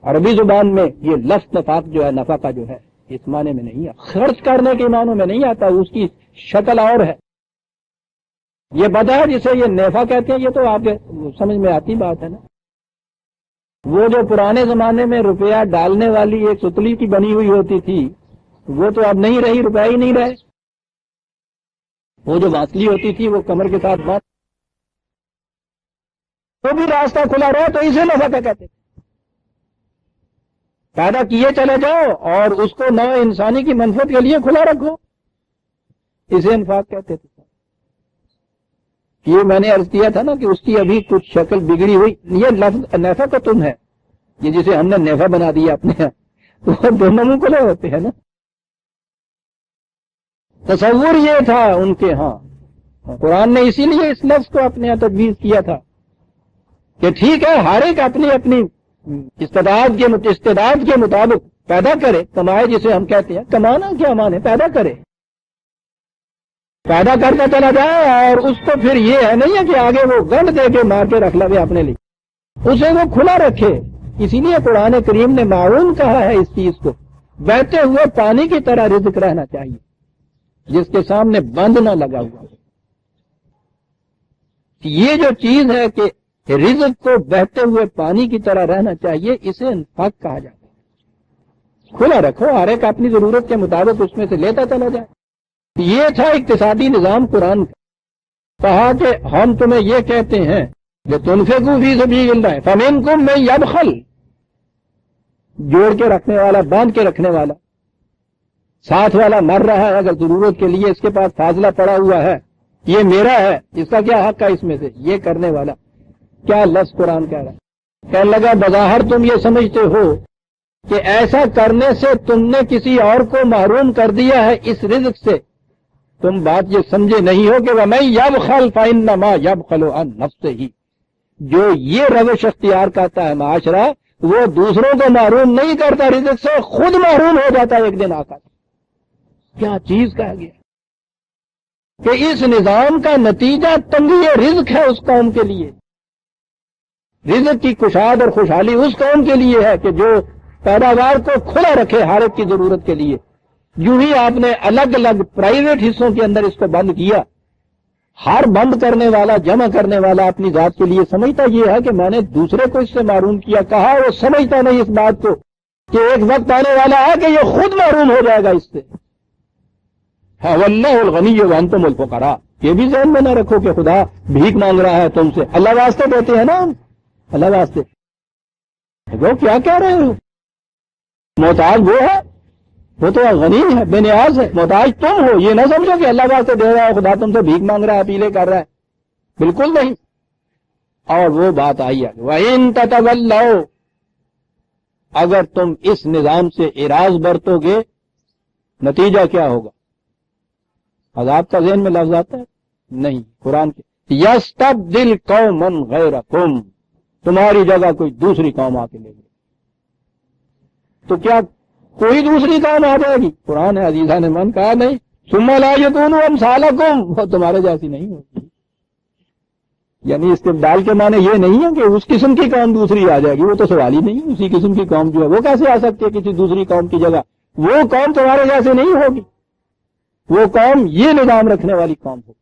عربی زبان میں یہ لفظ نفاق جو ہے، نفع کا جو ہے، اس معنی میں نہیں ہے، خرچ کرنے کے معنوں میں نہیں آتا، اس کی شکل اور ہے۔ یہ پتہ ہے جسے یہ نیفا کہتے ہیں، یہ تو آپ کے سمجھ میں آتی بات ہے نا۔ وہ جو پرانے زمانے میں روپیہ ڈالنے والی ایک ستلی کی بنی ہوئی ہوتی تھی وہ تو اب نہیں رہی، روپیہ ہی نہیں رہے۔ وہ جو بانسلی ہوتی تھی وہ کمر کے ساتھ باندھ، تو بھی راستہ کھلا رہا تو اسے نفع کا کہتے تھے۔ پیدا کیے چلے جاؤ اور اس کو نو انسانی کی منفعت کے لیے کھلا رکھو، اسے انفاق کہتے تھے۔ یہ میں نے عرض کیا تھا نا کہ اس کی ابھی کچھ شکل بگڑی ہوئی، یہ لفظ نیفا کا تم ہے، یہ جسے ہم نے نیفا بنا دیا اپنے یہاں، وہ دونوں منہ کھلے ہوتے ہیں نا۔ تصور یہ تھا ان کے ہاں، قرآن نے اسی لیے اس لفظ کو اپنے یہاں تجویز کیا تھا کہ ٹھیک ہے ہر ایک اپنی اپنی استعداد کے مطابق پیدا کرے، کمائے جسے ہم کہتے ہیں، کمانا کیا مانے، پیدا کرے، پیدا کر کے چلا جائے، اور اس کو پھر یہ ہے نہیں ہے کہ آگے وہ گنڈ دے کے مار کے رکھ لے اپنے لیے، اسے وہ کھلا رکھے۔ اسی لیے قرآن کریم نے معون کہا ہے اس چیز کو، بہتے ہوئے پانی کی طرح رزق رہنا چاہیے جس کے سامنے بند نہ لگا ہوا۔ یہ جو چیز ہے کہ رزق کو بہتے ہوئے پانی کی طرح رہنا چاہیے، اسے انفاق کہا جاتا ہے۔ کھلا رکھو، ہر ایک اپنی ضرورت کے مطابق اس میں سے لیتا چلا جائے۔ یہ تھا اقتصادی نظام قرآن کا۔ کہا کہ ہم تمہیں یہ کہتے ہیں کہ تنفقوا فی سبیل اللہ فمنکم من یبخل، جوڑ کے رکھنے والا، باندھ کے رکھنے والا، ساتھ والا مر رہا ہے، اگر ضرورت کے لیے اس کے پاس فاضلہ پڑا ہوا ہے، یہ میرا ہے، اس کا کیا حق ہے اس میں سے، یہ کرنے والا۔ کیا لفظ قرآن کہہ رہا ہے؟ کہنے لگا بظاہر تم یہ سمجھتے ہو کہ ایسا کرنے سے تم نے کسی اور کو محروم کر دیا ہے اس رزق سے، تم بات یہ سمجھے نہیں ہو کہ وَمَن يَبْخَلْ فَإِنَّمَا يَبْخَلُ عَن نَفْسِهِ، جو یہ روش اختیار کرتا ہے معاشرہ، وہ دوسروں کو محروم نہیں کرتا رزق سے، خود محروم ہو جاتا ہے ایک دن آقا۔ کیا چیز کہا گیا کہ اس نظام کا نتیجہ تنگی رزق ہے اس قوم کے لیے۔ رزق کی کشاد اور خوشحالی اس قوم کے لیے ہے کہ جو پیداوار کو کھلا رکھے ہر ایک کی ضرورت کے لیے۔ یوں ہی آپ نے الگ الگ پرائیویٹ حصوں کے اندر اس کو بند کیا۔ ہر بند کرنے والا، جمع کرنے والا اپنی ذات کے لیے سمجھتا یہ ہے کہ میں نے دوسرے کو اس سے محروم کیا۔ کہا وہ سمجھتا نہیں اس بات کو کہ ایک وقت آنے والا ہے کہ یہ خود محروم ہو جائے گا اس سے۔ وَاللَّهُ الْغَنِيُّ وَأَنْتُمُ الْفُقَرَاءُ، یہ بھی ذہن میں نہ رکھو کہ خدا بھیک مانگ رہا ہے تم سے، اللہ واسطے دیتے ہیں نا ہم، اللہ واسطے۔ وہ کیا کہہ رہے ہو؟ محتاج وہ ہے، وہ تو غنی ہے، بے نیاز ہے، محتاج تم ہو۔ یہ نہ سمجھو کہ اللہ واسطے دے رہا ہے، خدا تم سے بھیک مانگ رہا ہے، اپیلیں کر رہا ہے، بالکل نہیں۔ اور وہ بات آئی ہے وَإِن تَتَوَلَّوْا، اگر تم اس نظام سے اعراض برتو گے نتیجہ کیا ہوگا؟ عذاب کا ذہن میں لفظ آتا ہے؟ نہیں، قرآن کے یستبدل قوما غیرکم، تمہاری جگہ کوئی دوسری قوم آ کے لے گی۔ تو کیا کوئی دوسری قوم آ جائے گی؟ قرآن ہے عزیزان من، کہا نہیں، ثم لا یکونوا امثالکم، وہ تمہارے جیسی نہیں ہوگی۔ یعنی استبدال کے معنی یہ نہیں ہے کہ اس قسم کی قوم دوسری آ جائے گی، وہ تو سوال ہی نہیں، اسی قسم کی قوم جو ہے وہ کیسے آ سکتی ہے کسی دوسری قوم کی جگہ؟ وہ قوم تمہارے جیسے نہیں ہوگی، وہ قوم یہ نظام رکھنے والی قوم ہوگی۔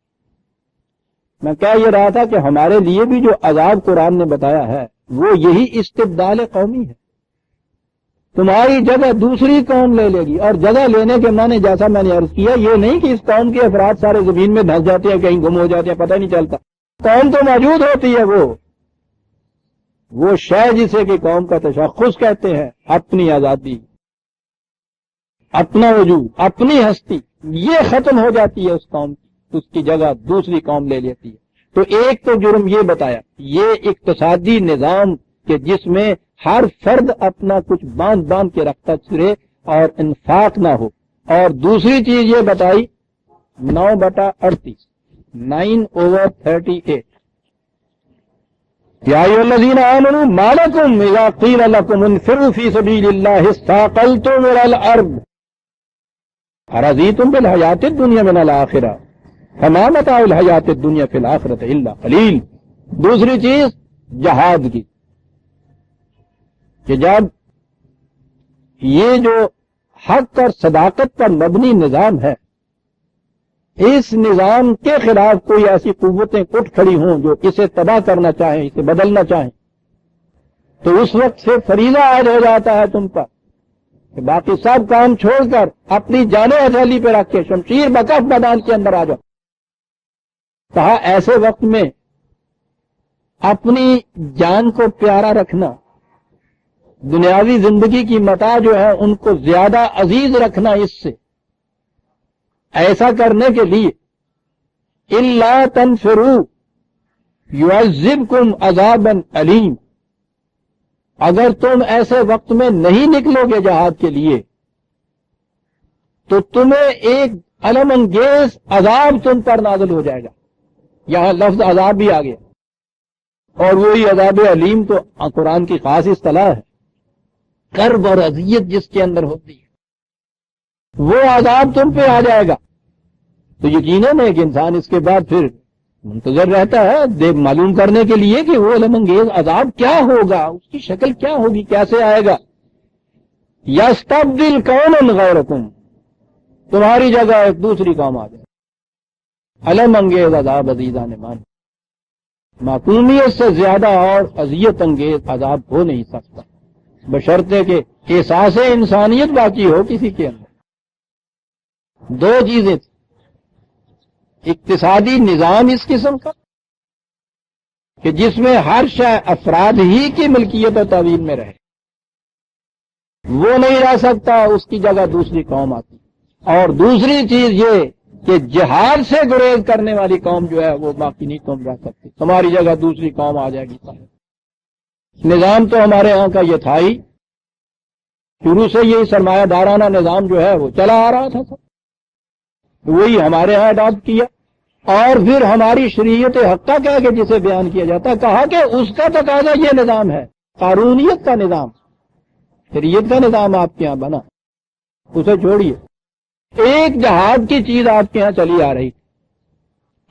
میں کہہ یہ رہا تھا کہ ہمارے لیے بھی جو عذاب قرآن نے بتایا ہے وہ یہی استبدال قومی ہے۔ تمہاری جگہ دوسری قوم لے لے گی، اور جگہ لینے کے معنی جیسا میں نے عرض کیا یہ نہیں کہ اس قوم کے افراد سارے زمین میں دھس جاتے ہیں، کہیں گم ہو جاتے ہیں، پتہ نہیں چلتا۔ قوم تو موجود ہوتی ہے، وہ شے جسے کہ قوم کا تشخص کہتے ہیں، اپنی آزادی، اپنا وجود، اپنی ہستی، یہ ختم ہو جاتی ہے اس قوم کی، اس کی جگہ دوسری قوم لے لیتی ہے۔ تو ایک تو جرم یہ بتایا، یہ اقتصادی نظام کہ جس میں ہر فرد اپنا کچھ باندھ باندھ کے رکھتا چلے اور انفاق نہ ہو، اور دوسری چیز یہ بتائی 9/38 9/38 یا ایھا الذین آمنوا ما لکم اذا قیل لکم انفروا فی سبیل اللہ اثاقلتم الی الارض ارضیتم بالحیاۃ الدنیا من الآخرہ فما متاع الحیاۃ الدنیا فی الآخرۃ الا قلیل۔ دوسری چیز جہاد کی، کہ جب یہ جو حق اور صداقت پر مبنی نظام ہے، اس نظام کے خلاف کوئی ایسی قوتیں اٹھ کھڑی ہوں جو اسے تباہ کرنا چاہیں، اسے بدلنا چاہیں، تو اس وقت سے فریضہ عائد ہو جاتا ہے تم پر کہ باقی سب کام چھوڑ کر اپنی جان ہتھیلی پہ رکھ کے شمشیر بکف میدان کے اندر آ جاؤ۔ کہا ایسے وقت میں اپنی جان کو پیارا رکھنا، دنیاوی زندگی کی متاع جو ہے ان کو زیادہ عزیز رکھنا، اس سے ایسا کرنے کے لیے الا تنفروا يعذبكم عذابا علیم، اگر تم ایسے وقت میں نہیں نکلو گے جہاد کے لیے تو تمہیں ایک الم انگیز عذاب تم پر نازل ہو جائے گا۔ یہاں لفظ عذاب بھی آ گیا، اور وہی عذاب علیم تو قرآن کی خاص اصطلاح ہے کرب اور اذیت جس کے اندر ہوتی ہے، وہ عذاب تم پہ آ جائے گا تو یقیناً ایک انسان اس کے بعد پھر منتظر رہتا ہے معلوم کرنے کے لیے کہ وہ علم انگیز عذاب کیا ہوگا، اس کی شکل کیا ہوگی، کیسے آئے گا۔ یستبدل قوما غیرکم، تمہاری جگہ ایک دوسری قوم آ جائے، علم انگیز عذاب عزیزان مان، معقومیت سے زیادہ اور اذیت انگیز عذاب ہو نہیں سکتا، بشرطے کہ احساس انسانیت باقی ہو کسی کے اندر۔ دو چیزیں تھیں، اقتصادی نظام اس قسم کا کہ جس میں ہر شے افراد ہی کی ملکیت و تعویل میں رہے، وہ نہیں رہ سکتا، اس کی جگہ دوسری قوم آتی۔ اور دوسری چیز یہ کہ جہاد سے گریز کرنے والی قوم جو ہے وہ باقی نہیں تم رہ سکتی، تمہاری جگہ دوسری قوم آ جائے گی۔ نظام تو ہمارے ہاں کا یہ تھا ہی، شروع سے یہی سرمایہ دارانہ نظام جو ہے وہ چلا آ رہا تھا، وہی ہمارے ہاں اڈاپٹ کیا، اور پھر ہماری شریعت حقہ کہہ کے جسے بیان کیا جاتا ہے، کہا کہ اس کا تقاضا یہ نظام ہے، قانونیت کا نظام، شریعت کا نظام آپ کے یہاں بنا، اسے چھوڑیے۔ ایک جہاد کی چیز آپ کے یہاں چلی آ رہی تھی،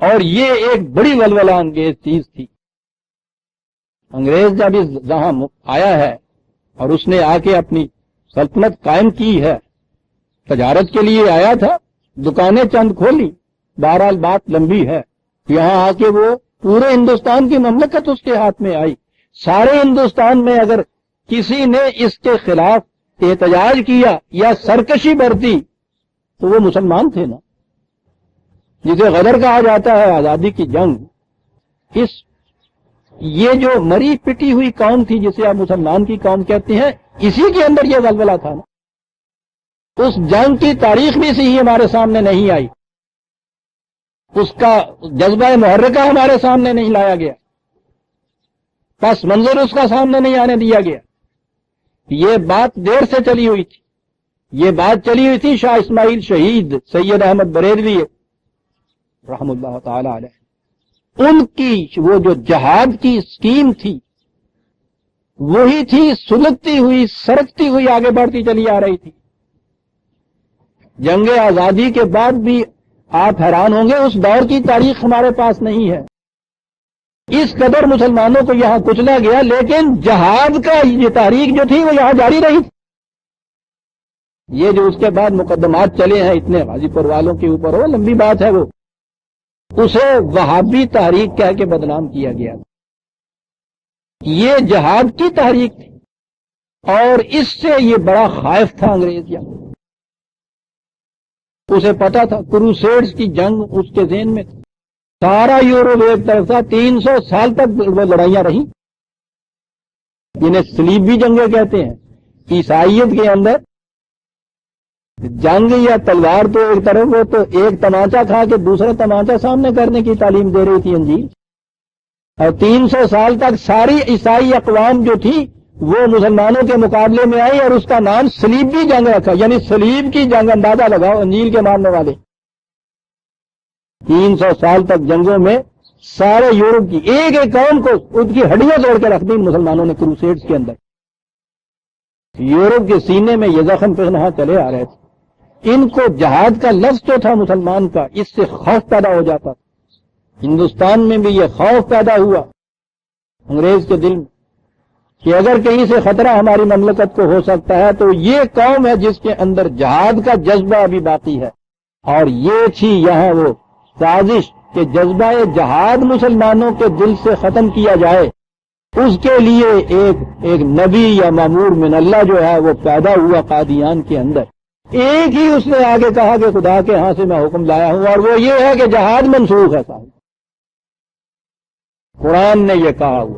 اور یہ ایک بڑی ولولہ انگیز چیز تھی۔ انگریز جب جہاں آیا ہے اور اس نے آ کے اپنی سلطنت قائم کی ہے، تجارت کے لیے آیا تھا، دکانیں چند کھولی، بہرحال بات لمبی ہے، یہاں آ کے وہ پورے ہندوستان کی مملکت اس کے ہاتھ میں آئی۔ سارے ہندوستان میں اگر کسی نے اس کے خلاف احتجاج کیا یا سرکشی برتی تو وہ مسلمان تھے نا، جسے غدر کہا جاتا ہے، آزادی کی جنگ۔ یہ جو مری پٹی ہوئی قوم تھی جسے آپ مسلمان کی قوم کہتے ہیں، اسی کے اندر یہ ولولہ تھا نا۔ اس جنگ کی تاریخ بھی صحیح ہمارے سامنے نہیں آئی، اس کا جذبہ محرکہ ہمارے سامنے نہیں لایا گیا، پس منظر اس کا سامنے نہیں آنے دیا گیا۔ یہ بات دیر سے چلی ہوئی تھی، یہ بات چلی ہوئی تھی شاہ اسماعیل شہید سید احمد بریلوی رحم اللہ تعالی علیہ، ان کی وہ جو جہاد کی اسکیم تھی وہی تھی، سلگتی ہوئی سرکتی ہوئی آگے بڑھتی چلی آ رہی تھی۔ جنگ آزادی کے بعد بھی آپ حیران ہوں گے، اس دور کی تاریخ ہمارے پاس نہیں ہے، اس قدر مسلمانوں کو یہاں کچلا گیا، لیکن جہاد کا یہ تاریخ جو تھی وہ یہاں جاری رہی تھی۔ یہ جو اس کے بعد مقدمات چلے ہیں اتنے غازی پور والوں کے اوپر، وہ لمبی بات ہے، وہ اسے وہابی تحریک کہہ کے بدنام کیا گیا۔ یہ جہاد کی تحریک تھی، اور اس سے یہ بڑا خائف تھا انگریز یہاں، اسے پتا تھا کروسیڈز کی جنگ اس کے ذہن میں تھی، سارا یورپ ایک طرف تھا، 300 سال تک وہ لڑائیاں رہی، جنہیں صلیبی جنگیں کہتے ہیں۔ عیسائیت کے اندر جنگ یا تلوار تو ایک طرف، وہ تو ایک تمانچہ کھا کے دوسرا تمانچہ سامنے کرنے کی تعلیم دے رہی تھی انجیل، اور 300 سال تک ساری عیسائی اقوام جو تھی وہ مسلمانوں کے مقابلے میں آئی، اور اس کا نام صلیبی جنگ رکھا، یعنی صلیب کی جنگ، اندازہ لگاؤ انجیل کے ماننے والے۔ 300 سال تک جنگوں میں سارے یورپ کی ایک ایک قوم کو ان کی ہڈیاں توڑ کے رکھ دی مسلمانوں نے کروسیڈز کے اندر۔ یورپ کے سینے میں یہ زخم پہنا چلے آ رہے تھے، ان کو جہاد کا لفظ جو تھا مسلمان کا، اس سے خوف پیدا ہو جاتا تھا۔ ہندوستان میں بھی یہ خوف پیدا ہوا انگریز کے دل میں کہ اگر کہیں سے خطرہ ہماری مملکت کو ہو سکتا ہے تو یہ قوم ہے جس کے اندر جہاد کا جذبہ ابھی باقی ہے۔ اور یہ تھی یہاں وہ سازش کہ جذبہ جہاد مسلمانوں کے دل سے ختم کیا جائے، اس کے لیے ایک نبی یا مامور من اللہ جو ہے وہ پیدا ہوا قادیان کے اندر۔ ایک ہی اس نے آگے کہا کہ خدا کے ہاں سے میں حکم لایا ہوں، اور وہ یہ ہے کہ جہاد منسوخ ہے صاحب۔ قرآن نے یہ کہا ہوا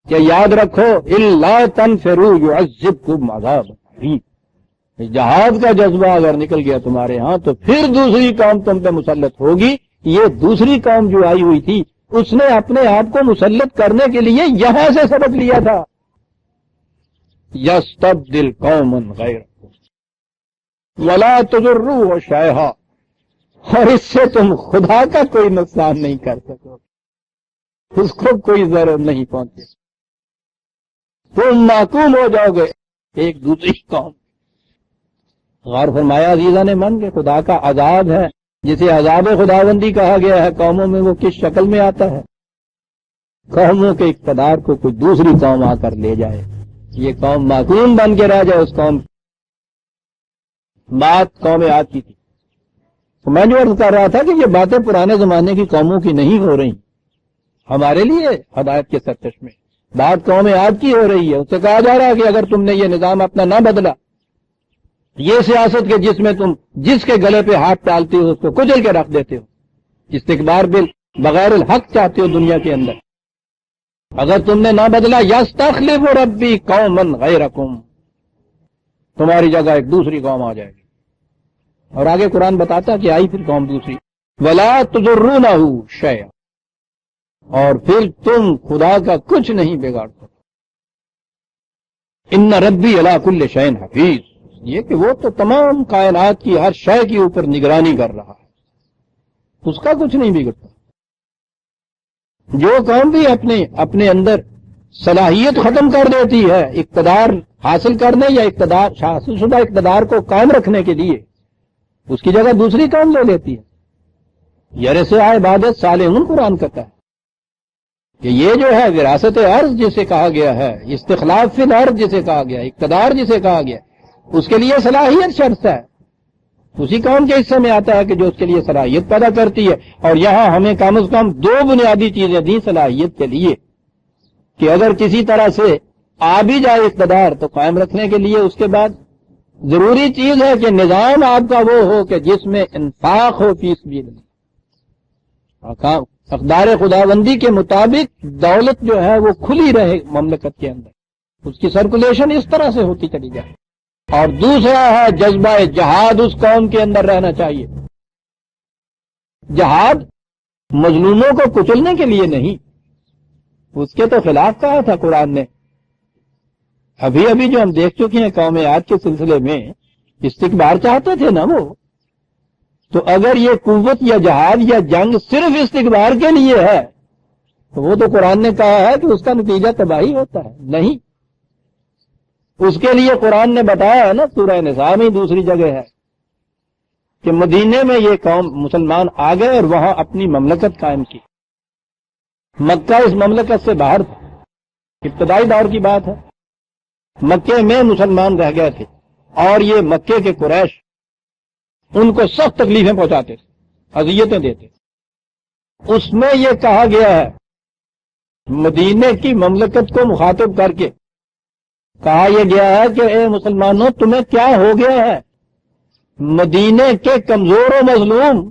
کہ یاد رکھو الا تنفروا يعذبكم عذابا اليما، جہاد کا جذبہ اگر نکل گیا تمہارے ہاں تو پھر دوسری قوم تم پہ مسلط ہوگی۔ یہ دوسری قوم جو آئی ہوئی تھی اس نے اپنے آپ کو مسلط کرنے کے لیے یہاں سے سبق لیا تھا، یستبدل قوما غیرکم ولا تضروه شیئا، اور اس سے تم خدا کا کوئی نقصان نہیں کر سکو، اس کو کوئی ضرر نہیں پہنچے، تم محکوم ہو جاؤ گے ایک دوسری قوم. غور فرمایا عزیزان من کہ خدا کا عذاب ہے جسے عذاب خداوندی کہا گیا ہے، قوموں میں وہ کس شکل میں آتا ہے؟ قوموں کے اقتدار کو کوئی دوسری قوم آ کر لے جائے، یہ قوم معقوم بن کے رہ جائے اس قوم کی. بات قوم عاد کی تھی. تو میں جو عرض کر رہا تھا کہ یہ باتیں پرانے زمانے کی قوموں کی نہیں ہو رہی، ہمارے لیے ہدایت کے سرچشمے میں بات قوم عاد کی ہو رہی ہے. اس سے کہا جا رہا ہے کہ اگر تم نے یہ نظام اپنا نہ بدلا، یہ سیاست کے جس میں تم جس کے گلے پہ ہاتھ ڈالتے ہو اس کو کچل کے رکھ دیتے ہو، استکبار بغیر الحق چاہتے ہو دنیا کے اندر، اگر تم نے نہ بدلا، یستخلف ربی قوما غیرکم، تمہاری جگہ ایک دوسری قوم آ جائے گی. اور آگے قرآن بتاتا کہ آئی پھر قوم دوسری. ولا تضرونہ شیئا، اور پھر تم خدا کا کچھ نہیں بگاڑ سکتے. ان ربی علی کل شیء حفیظ، یہ کہ وہ تو تمام کائنات کی ہر شے کے اوپر نگرانی کر رہا ہے، اس کا کچھ نہیں بگڑتا. جو قوم بھی اپنے اندر صلاحیت ختم کر دیتی ہے اقتدار حاصل کرنے یا حاصل شدہ اقتدار کو قائم رکھنے کے لیے، اس کی جگہ دوسری قوم لے لیتی ہے. یرث عبادت صالحون قرآن کہتا ہے کہ یہ جو ہے وراثت ارض جسے کہا گیا ہے، استخلاف فی الارض جسے کہا گیا، اقتدار جسے کہا گیا، اس کے لیے صلاحیت شرط ہے. اسی قوم کے حصے میں آتا ہے کہ جو اس کے لیے صلاحیت پیدا کرتی ہے. اور یہاں ہمیں کم از کم دو بنیادی چیزیں دی صلاحیت کے لیے کہ اگر کسی طرح سے آ بھی جائے اقتدار تو قائم رکھنے کے لیے اس کے بعد ضروری چیز ہے کہ نظام آپ کا وہ ہو کہ جس میں انفاق ہو فی سبیل اللہ، اقدار خداوندی کے مطابق دولت جو ہے وہ کھلی رہے مملکت کے اندر، اس کی سرکولیشن اس طرح سے ہوتی چلی جائے. اور دوسرا ہے جذبہ جہاد اس قوم کے اندر رہنا چاہیے. جہاد مظلوموں کو کچلنے کے لیے نہیں، اس کے تو خلاف کہا تھا قرآن نے. ابھی جو ہم دیکھ چکے ہیں قوم عاد کے سلسلے میں استکبار چاہتے تھے نا وہ، تو اگر یہ قوت یا جہاد یا جنگ صرف استکبار کے لیے ہے تو وہ تو قرآن نے کہا ہے کہ اس کا نتیجہ تباہی ہوتا ہے. نہیں، اس کے لیے قرآن نے بتایا ہے نا، سورہ نساء میں دوسری جگہ ہے کہ مدینے میں یہ قوم مسلمان آ گئے اور وہاں اپنی مملکت قائم کی. مکہ اس مملکت سے باہر تھا، ابتدائی دور کی بات ہے. مکے میں مسلمان رہ گئے تھے اور یہ مکے کے قریش ان کو سخت تکلیفیں پہنچاتے تھے، اذیتیں دیتے. اس میں یہ کہا گیا ہے، مدینے کی مملکت کو مخاطب کر کے کہا یہ گیا ہے کہ اے مسلمانوں تمہیں کیا ہو گیا ہے؟ مدینے کے کمزور و مظلوم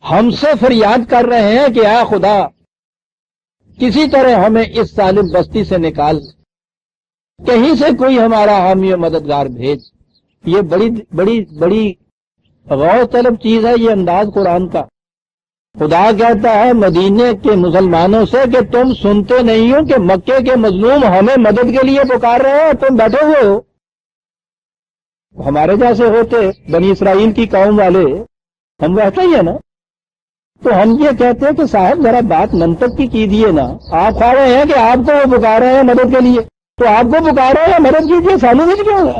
ہم سے فریاد کر رہے ہیں کہ اے خدا کسی طرح ہمیں اس ظالم بستی سے نکال، کہیں سے کوئی ہمارا حامی و مددگار بھیج. یہ بڑی غور طلب چیز ہے یہ انداز قرآن کا. خدا کہتا ہے مدینے کے مسلمانوں سے کہ تم سنتے نہیں ہو کہ مکے کے مظلوم ہمیں مدد کے لیے پکار رہے ہیں، تم بیٹھے ہوئے ہو. ہمارے جیسے ہوتے بنی اسرائیل کی قوم والے، ہم ویسے ہی ہیں نا، تو ہم یہ کہتے ہیں کہ صاحب ذرا بات منطق کی کیجیے نا. آپ کھا رہے ہیں کہ آپ کو وہ پکار رہے ہیں مدد کے لیے، تو آپ کو پکار رہے ہیں مدد کیجیے، سانو نہیں کیوں ہے؟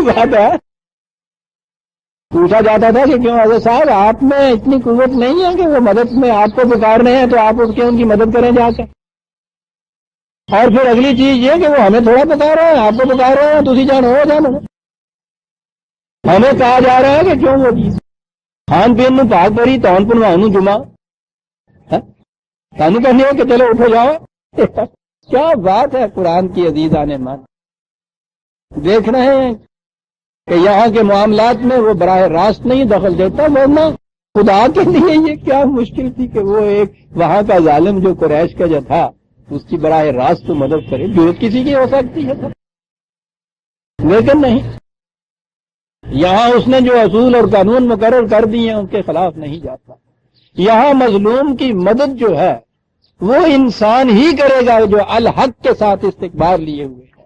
بات ہے. پوچھا جاتا تھا کہ کیوں حضرت صاحب آپ میں اتنی قوت نہیں ہے کہ وہ مدد میں آپ کو پکار رہے ہیں تو آپ اس کے ان کی مدد کریں جا کے. اور پھر اگلی چیز یہ کہ وہ ہمیں تھوڑا پکار رہے ہیں، آپ کو پکار رہے ہیں، تسی جان ہو جانا. ہمیں کہا جا رہا ہے کہ کیوں وہ چیز کھان پین میں پاک بری تون پنواؤں جمعہ سانو کہنے ہو کہ چلو اٹھو جاؤ. کیا بات ہے قرآن کی عزیزان مان. دیکھ رہے ہیں کہ یہاں کے معاملات میں وہ براہ راست نہیں دخل دیتا، ورنہ خدا کے لیے یہ کیا مشکل تھی کہ وہ ایک وہاں کا ظالم جو قریش کا جو تھا اس کی براہ راست مدد کرے. ضرورت کسی کی ہو سکتی ہے لیکن نہیں، یہاں اس نے جو اصول اور قانون مقرر کر دیے ہیں ان کے خلاف نہیں جاتا. یہاں مظلوم کی مدد جو ہے وہ انسان ہی کرے گا جو الحق کے ساتھ استکبار لیے ہوئے ہے.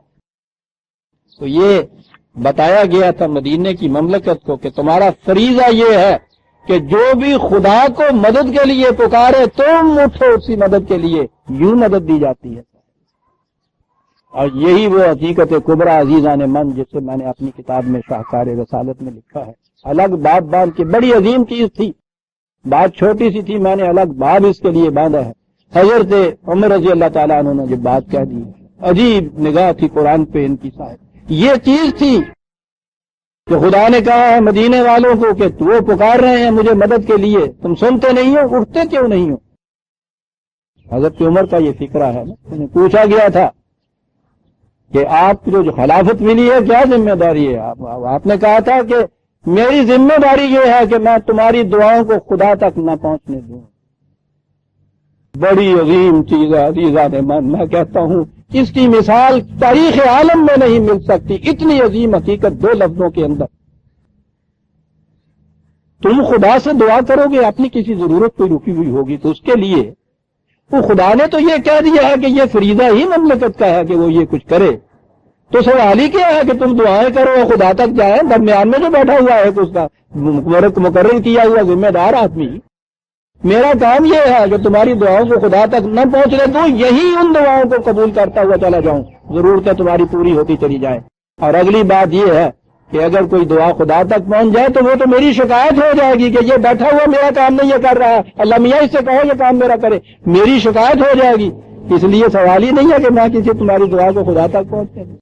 تو یہ بتایا گیا تھا مدینے کی مملکت کو کہ تمہارا فریضہ یہ ہے کہ جو بھی خدا کو مدد کے لیے پکارے تم اٹھو اسی مدد کے لیے. یوں مدد دی جاتی ہے اور یہی وہ حقیقت کبریٰ عزیزان من جسے میں نے اپنی کتاب میں شاہکار رسالت میں لکھا ہے. الگ باب باندھ کے بڑی عظیم چیز تھی، بات چھوٹی سی تھی، میں نے الگ باب اس کے لیے باندھا ہے. حضرت عمر رضی اللہ تعالیٰ عنہ نے جب بات کہہ دی، عجیب نگاہ تھی قرآن پہ ان کی صاحب. یہ چیز تھی کہ خدا نے کہا ہے مدینے والوں کو کہ وہ پکار رہے ہیں مجھے مدد کے لیے، تم سنتے نہیں ہو، اٹھتے کیوں نہیں ہو. حضرت عمر کا یہ فکرہ ہے نا. انہیں پوچھا گیا تھا کہ آپ کو جو خلافت ملی ہے کیا ذمہ داری ہے. آپ نے کہا تھا کہ میری ذمہ داری یہ ہے کہ میں تمہاری دعاؤں کو خدا تک نہ پہنچنے دوں. بڑی عظیم چیز ہے عزیزان من. میں کہتا ہوں اس کی مثال تاریخ عالم میں نہیں مل سکتی. اتنی عظیم حقیقت دو لفظوں کے اندر. تم خدا سے دعا کرو گے، اپنی کسی ضرورت کوئی رکی ہوئی ہوگی تو اس کے لیے وہ خدا نے تو یہ کہہ دیا ہے کہ یہ فریضہ ہی مملکت کا ہے کہ وہ یہ کچھ کرے. تو سوال ہی کیا ہے کہ تم دعائیں کرو اور خدا تک جائیں. درمیان میں جو بیٹھا ہوا ہے اس کا مقرر کیا ہوا ذمہ دار آدمی، میرا کام یہ ہے کہ تمہاری دعاؤں کو خدا تک نہ پہنچنے دوں، یہی ان دعاؤں کو قبول کرتا ہوا چلا جاؤں، ضرورتیں تمہاری پوری ہوتی چلی جائیں. اور اگلی بات یہ ہے کہ اگر کوئی دعا خدا تک پہنچ جائے تو وہ تو میری شکایت ہو جائے گی کہ یہ بیٹھا ہوا میرا کام نہیں یہ کر رہا ہے، اللہ میاں اس سے کہو یہ کام میرا کرے، میری شکایت ہو جائے گی. اس لیے سوال ہی نہیں ہے کہ میں کسی تمہاری دعا کو خدا تک پہنچنے دوں.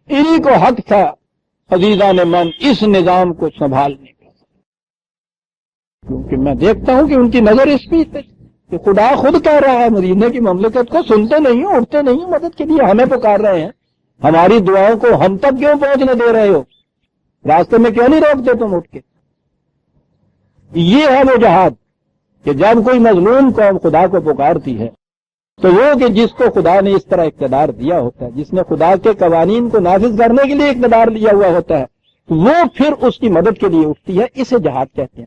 انہی کو حق تھا عزیزان من اس نظام کو سنبھالنے کا، کیونکہ میں دیکھتا ہوں کہ ان کی نظر اس پہ کہ خدا خود کہہ رہا ہے مدینے کی مملکت کو سنتے نہیں ہو، اٹھتے نہیں ہو مدد کے لیے، ہمیں پکار رہے ہیں، ہماری دعاؤں کو ہم تک کیوں پہنچنے دے رہے ہو، راستے میں کیوں نہیں روکتے تم اٹھ کے. یہ ہے وہ جہاد کہ جب کوئی مظلوم قوم خدا کو پکارتی ہے تو وہ کہ جس کو خدا نے اس طرح اقتدار دیا ہوتا ہے، جس نے خدا کے قوانین کو نافذ کرنے کے لیے اقتدار لیا ہوا ہوتا ہے، وہ پھر اس کی مدد کے لیے اٹھتی ہے. اسے جہاد کہتے ہیں.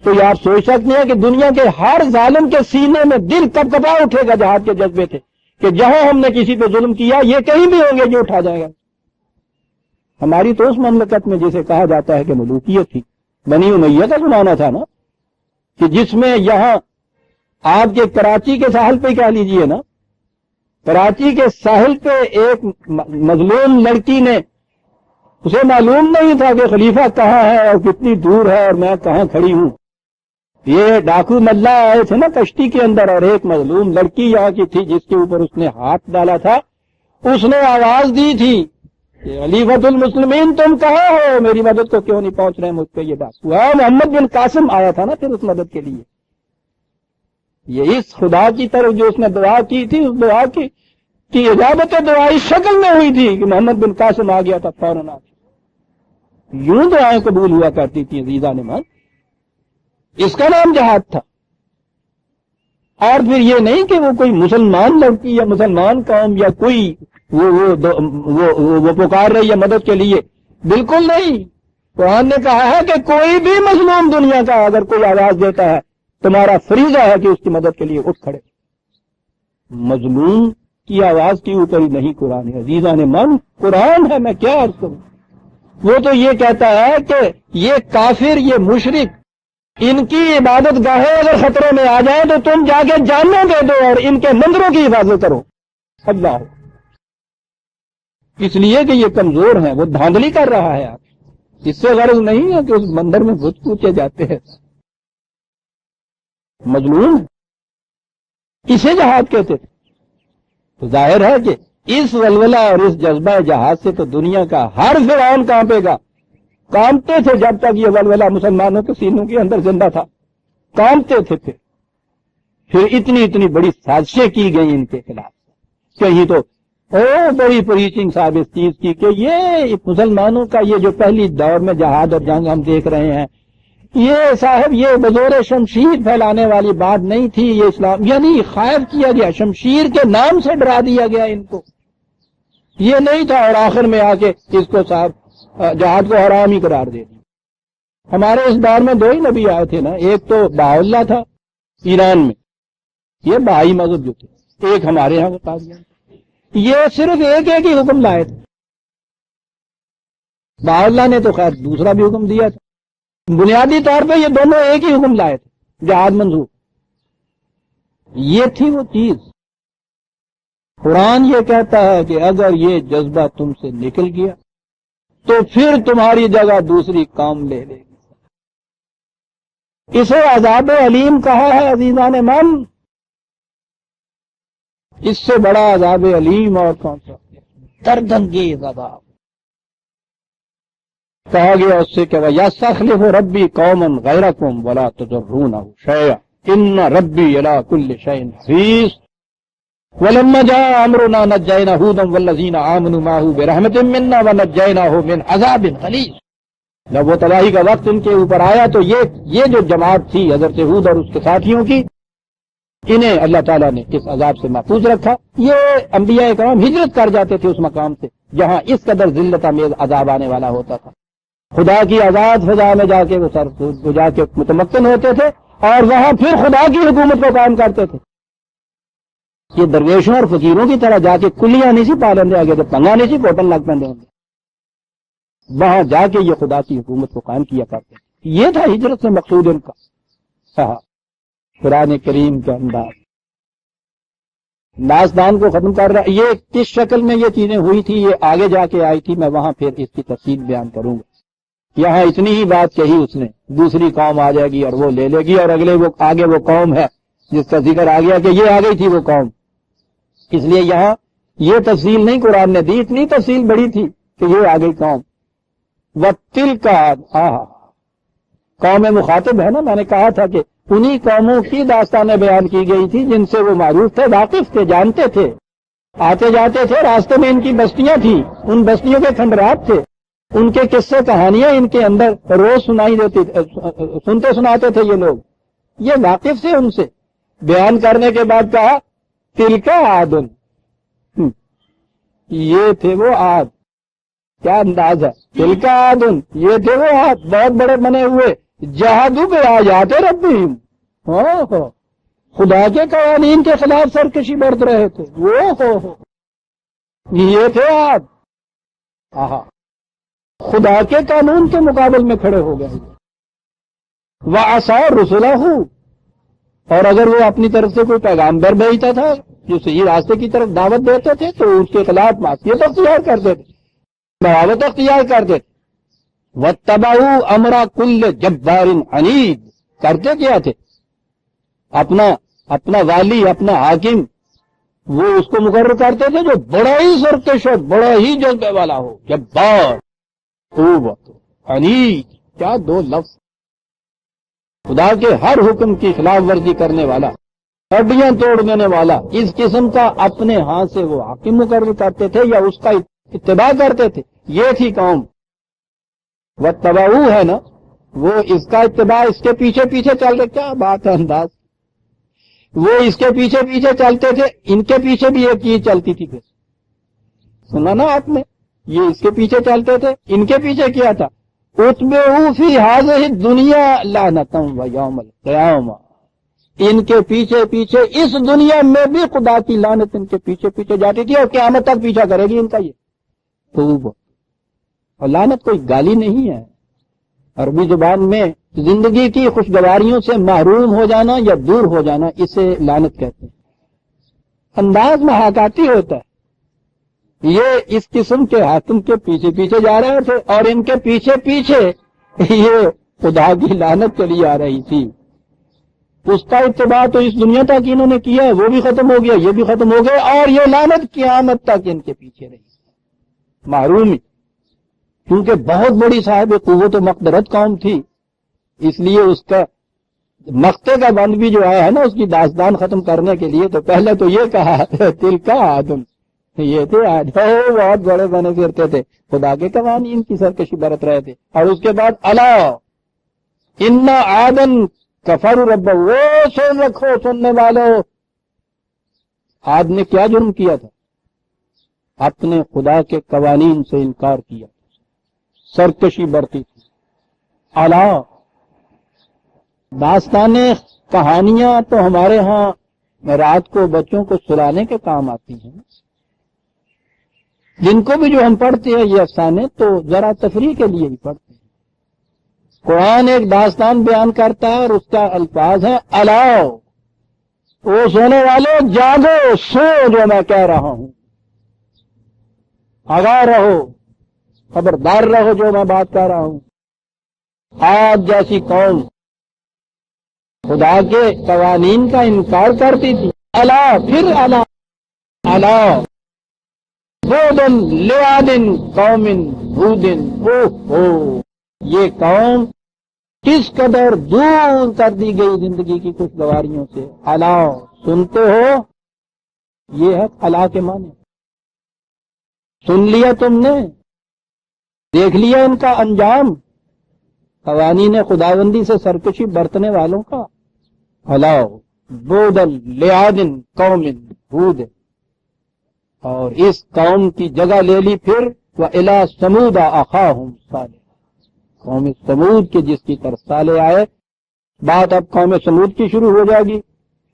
تو یہ آپ سوچ سکتے ہیں کہ دنیا کے ہر ظالم کے سینے میں دل کب کبا اٹھے گا جہاد کے جذبے تھے کہ جہاں ہم نے کسی پہ ظلم کیا یہ کہیں بھی ہوں گے یہ اٹھا جائے گا. ہماری تو اس مملکت میں جسے کہا جاتا ہے کہ ملوکیت تھی، بنی امیہ کا زمانہ تھا نا، کہ جس میں یہاں آپ کے کراچی کے ساحل پہ کہہ لیجئے نا، کراچی کے ساحل پہ ایک مظلوم لڑکی نے، اسے معلوم نہیں تھا کہ خلیفہ کہاں ہے اور کتنی دور ہے اور میں کہاں کھڑی ہوں. یہ ڈاکو ملا آئے تھے نا کشتی کے اندر، اور ایک مظلوم لڑکی یہاں کی تھی جس کے اوپر اس نے ہاتھ ڈالا تھا. اس نے آواز دی تھی کہ خلیفۃ المسلمین تم کہاں ہو، میری مدد کو کیوں نہیں پہنچ رہے مجھ پہ یہ ڈاکو. محمد بن قاسم آیا تھا نا پھر اس مدد کے لیے. یہ اس خدا کی طرف جو اس نے دعا کی تھی، اس دعا کی اجابت دعا اس شکل میں ہوئی تھی کہ محمد بن قاسم آ گیا تھا فوراً. یوں دعائیں قبول ہوا کرتی تھی عزیزان من. اس کا نام جہاد تھا. اور پھر یہ نہیں کہ وہ کوئی مسلمان لڑکی یا مسلمان قوم یا کوئی وہ پکار رہی ہے مدد کے لیے، بالکل نہیں. قرآن نے کہا ہے کہ کوئی بھی مظلوم دنیا کا اگر کوئی آواز دیتا ہے تمہارا فریضہ ہے کہ اس کی مدد کے لیے اٹھ کھڑے. مظلوم کی آواز کی اوپر ہی نہیں قرآن ہے عزیزان من، قرآن ہے. میں کیا عرض کروں. وہ تو یہ کہتا ہے کہ یہ کافر، یہ مشرک، ان کی عبادت گاہیں اگر خطرے میں آ جائیں تو تم جا کے جانوں دے دو اور ان کے مندروں کی حفاظت کرو. اللہ، اس لیے کہ یہ کمزور ہیں، وہ دھاندلی کر رہا ہے. آپ اس سے غرض نہیں ہے کہ اس مندر میں بت پوچھے جاتے ہیں. مظلوم اسے جہاد کہتے تھے. تو ظاہر ہے کہ اس ولولہ اور اس جذبہ جہاد سے تو دنیا کا ہر فرعون کانپے گا. کانپتے تھے جب تک یہ ولولہ مسلمانوں کے سینوں کے اندر زندہ تھا، کانپتے تھے. پھر اتنی بڑی سازشیں کی گئی ان کے خلاف. کہیں تو بڑی پریچنگ صاحب اس چیز کی کہ یہ مسلمانوں کا یہ جو پہلی دور میں جہاد اور جنگ ہم دیکھ رہے ہیں، یہ صاحب یہ بزور شمشیر پھیلانے والی بات نہیں تھی. یہ اسلام یعنی خائف کیا گیا، شمشیر کے نام سے ڈرا دیا گیا ان کو. یہ نہیں تھا، اور آخر میں آ کے اس کو صاحب جہاد کو حرام ہی قرار دے دی. ہمارے اس دور میں دو ہی نبی آئے تھے نا، ایک تو بہاءاللہ تھا ایران میں، یہ بہائی مذہب جو تھے، ایک ہمارے یہاں کا قادیان. یہ صرف ایک ہی حکم لائے تھے. بہاءاللہ نے تو خیر دوسرا بھی حکم دیا تھا. بنیادی طور پہ یہ دونوں ایک ہی حکم لائے تھے، جہاد منظور. یہ تھی وہ چیز. قرآن یہ کہتا ہے کہ اگر یہ جذبہ تم سے نکل گیا تو پھر تمہاری جگہ دوسری قوم لے لے گی. اسے عذاب علیم کہا ہے عزیزان من. اس سے بڑا عذاب علیم اور کون سا؟ دردانگیز عذاب. کہا گیا اس سے کہ وَيَسْتَخْلِفُ رَبِّي قَوْمًا غَيْرَكُمْ وَلَا تُضِرُّونَهُ شَيْئًا إِنَّ رَبِّي عَلَىٰ كُلِّ شَيْءٍ حَفِيظٌ وَلَمَّا جَاءَ أَمْرُنَا نَجَّيْنَا هُودًا وَالَّذِينَ آمَنُوا مَعَهُ بِرَحْمَةٍ مِنَّا وَنَجَّيْنَاهُمْ مِنْ عَذَابٍ غَلِيظٍ. جب وہ تباہی کا وقت ان کے اوپر آیا تو یہ جو جماعت تھی حضرت ہود اور اس کے ساتھیوں کی، انہیں اللہ تعالیٰ نے اس عذاب سے محفوظ رکھا. یہ انبیاء کرام ہجرت کر جاتے تھے اس مقام سے جہاں اس قدر ذلت آمیز عذاب آنے والا ہوتا تھا. خدا کی آزاد فضا میں جا کے وہ جا کے متمکن ہوتے تھے اور وہاں پھر خدا کی حکومت کو قائم کرتے تھے. یہ درویشوں اور فقیروں کی طرح جا کے کلیاں نہیں سی پالندے آگے تو پنگا نہیں سی کوٹن لگ پندے ہوں گے. وہاں جا کے یہ خدا کی حکومت کو قائم کیا کرتے تھے. یہ تھا ہجرت سے مقصود ان کا. قرآن کریم کے انداز داستان کو ختم کر رہا. یہ کس شکل میں یہ چیزیں ہوئی تھی یہ آگے جا کے آئی تھی، میں وہاں پھر اس کی تفصیل بیان کروں گا. یہاں اتنی ہی بات کہی اس نے، دوسری قوم آ جائے گی اور وہ لے لے گی، اور اگلے وہ آگے وہ قوم ہے جس کا ذکر آ گیا کہ یہ آ گئی تھی وہ قوم. اس لیے یہاں یہ تفصیل نہیں قرآن نے دی، اتنی تفصیل بڑی تھی کہ یہ آ گئی قوم. وَتِلْكَ قوم مخاطب ہے نا. میں نے کہا تھا کہ انہی قوموں کی داستانیں بیان کی گئی تھی جن سے وہ معروف تھے، واقف تھے، جانتے تھے. آتے جاتے تھے، راستے میں ان کی بستیاں تھیں، ان بستیوں کے کھنڈرات تھے، ان کے قصے کہانیاں ان کے اندر روز سنائی دیتی، سنتے سناتے تھے یہ لوگ. یہ واقف تھے ان سے. بیان کرنے کے بعد کہا تلک عادن، یہ تھے وہ عاد. کیا انداز ہے. تلک عادن، یہ تھے وہ عاد، بہت بڑے بنے ہوئے. جہادو بآیات ربہم، خدا کے قوانین کے خلاف سرکشی برت رہے تھے. یہ تھے عاد. خدا کے قانون کے مقابل میں کھڑے ہو گئے. وَعَصَىٰ رُسُلَهُ، اور اگر وہ اپنی طرف سے کوئی پیغامبر بھیجتا تھا جو صحیح راستے کی طرف دعوت دیتے تھے تو اس کے خلاف معصیت اختیار کرتے تھے، بغاوت اختیار کرتے تھے. وَاتَّبَعُوا أَمْرَ كُلِّ جَبَّارٍ عَنِيدٍ، کرتے کیا تھے؟ اپنا والی، اپنا حاکم، وہ اس کو مقرر کرتے تھے جو بڑا ہی سرکش ہو، بڑا ہی جذبے والا ہو. جبار، عنید، کیا دو لفظ. خدا کے ہر حکم کی خلاف ورزی کرنے والا، ہڈیاں توڑ دینے والا، اس قسم کا اپنے ہاتھ سے وہ حاکم مقرر کرتے تھے یا اس کا اتباع کرتے تھے. یہ تھی قوم. وَاتَّبَعُوا ہے نا، وہ اس کا اتباع، اس کے پیچھے پیچھے چل رہے. کیا بات ہے انداز. وہ اس کے پیچھے پیچھے چلتے تھے، ان کے پیچھے بھی ایک چیز چلتی تھی. پھر سنا نا آپ نے، یہ اس کے پیچھے چلتے تھے، ان کے پیچھے کیا تھا. اتبعوا فی ہذہ الدنیا لعنۃ ویوم القیامہ، ان کے پیچھے پیچھے اس دنیا میں بھی خدا کی لعنت ان کے پیچھے پیچھے جاتی تھی اور قیامت تک پیچھا کرے گی ان کا. یہ خوب. اور لعنت کوئی گالی نہیں ہے. عربی زبان میں زندگی کی خوشگواریوں سے محروم ہو جانا یا دور ہو جانا، اسے لعنت کہتے ہیں. انداز محاکاتی ہوتا ہے. یہ اس قسم کے حاکم کے پیچھے پیچھے جا رہے تھے اور ان کے پیچھے پیچھے یہ خدا کی لعنت چلی آ رہی تھی. اس کا اتباع تو اس دنیا تک انہوں نے کیا ہے، وہ بھی ختم ہو گیا، یہ بھی ختم ہو گیا، اور یہ لعنت قیامت تک ان کے پیچھے رہی. محرومی، کیونکہ بہت بڑی صاحب قوت و مقدرت قوم تھی، اس لیے اس کا مقتے کا بند بھی جو آیا ہے نا اس کی داستان ختم کرنے کے لیے، تو پہلے تو یہ کہا تلک عادن، یہ تھے عاد، بہت بڑے بنے پھرتے تھے، خدا کے قوانین کی سرکشی برت رہے تھے. اور اس کے بعد الا ان عادن کفروا رب، وہ سن رکھو سننے والو، عاد نے کیا جرم کیا تھا؟ اپنے خدا کے قوانین سے انکار کیا، سرکشی برتی تھی. الا، داستانیں کہانیاں تو ہمارے ہاں رات کو بچوں کو سلانے کے کام آتی ہیں، جن کو بھی جو ہم پڑھتے ہیں یہ افسانے تو ذرا تفریح کے لیے ہی پڑھتے ہیں. قرآن ایک داستان بیان کرتا ہے اور اس کا الفاظ ہے الا، وہ سونے والے جاگو، سو جو میں کہہ رہا ہوں، آگاہ رہو، خبردار رہو جو میں بات کہہ رہا ہوں۔ آج جیسی قوم خدا کے قوانین کا انکار کرتی تھی، الا پھر الا الا بودن لیادن قوم ہودن، او یہ قوم کس قدر دور کر دی گئی زندگی کی خوشگواریوں سے۔ الا سنتے ہو، یہ ہے الا کے معنی۔ سن لیا تم نے، دیکھ لیا ان کا انجام، قوانین خداوندی سے سرکشی برتنے والوں کا۔ الا بودن لیادن قوم ہود، اور اس قوم کی جگہ لے لی پھر وَإِلَىٰ ثَمُودَ أَخَاهُمْ صَالِحًا، قوم سمود کے جس کی طرف صالح آئے۔ بات اب قوم سمود کی شروع ہو جائے گی،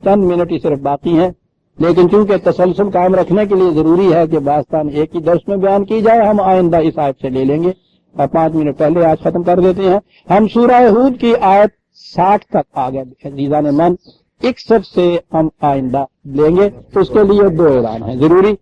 چند منٹ ہی صرف باقی ہیں، لیکن چونکہ تسلسل قائم رکھنے کے لیے ضروری ہے کہ داستان ایک ہی درس میں بیان کی جائے، ہم آئندہ اس آیت سے لے لیں گے اور 5 منٹ پہلے آج ختم کر دیتے ہیں۔ ہم سورہ ہود کی آیت 60 تک آ گئے عزیزان من، 61 سے ہم آئندہ لیں گے، تو اس کے لیے 2 اعلان ہیں ضروری۔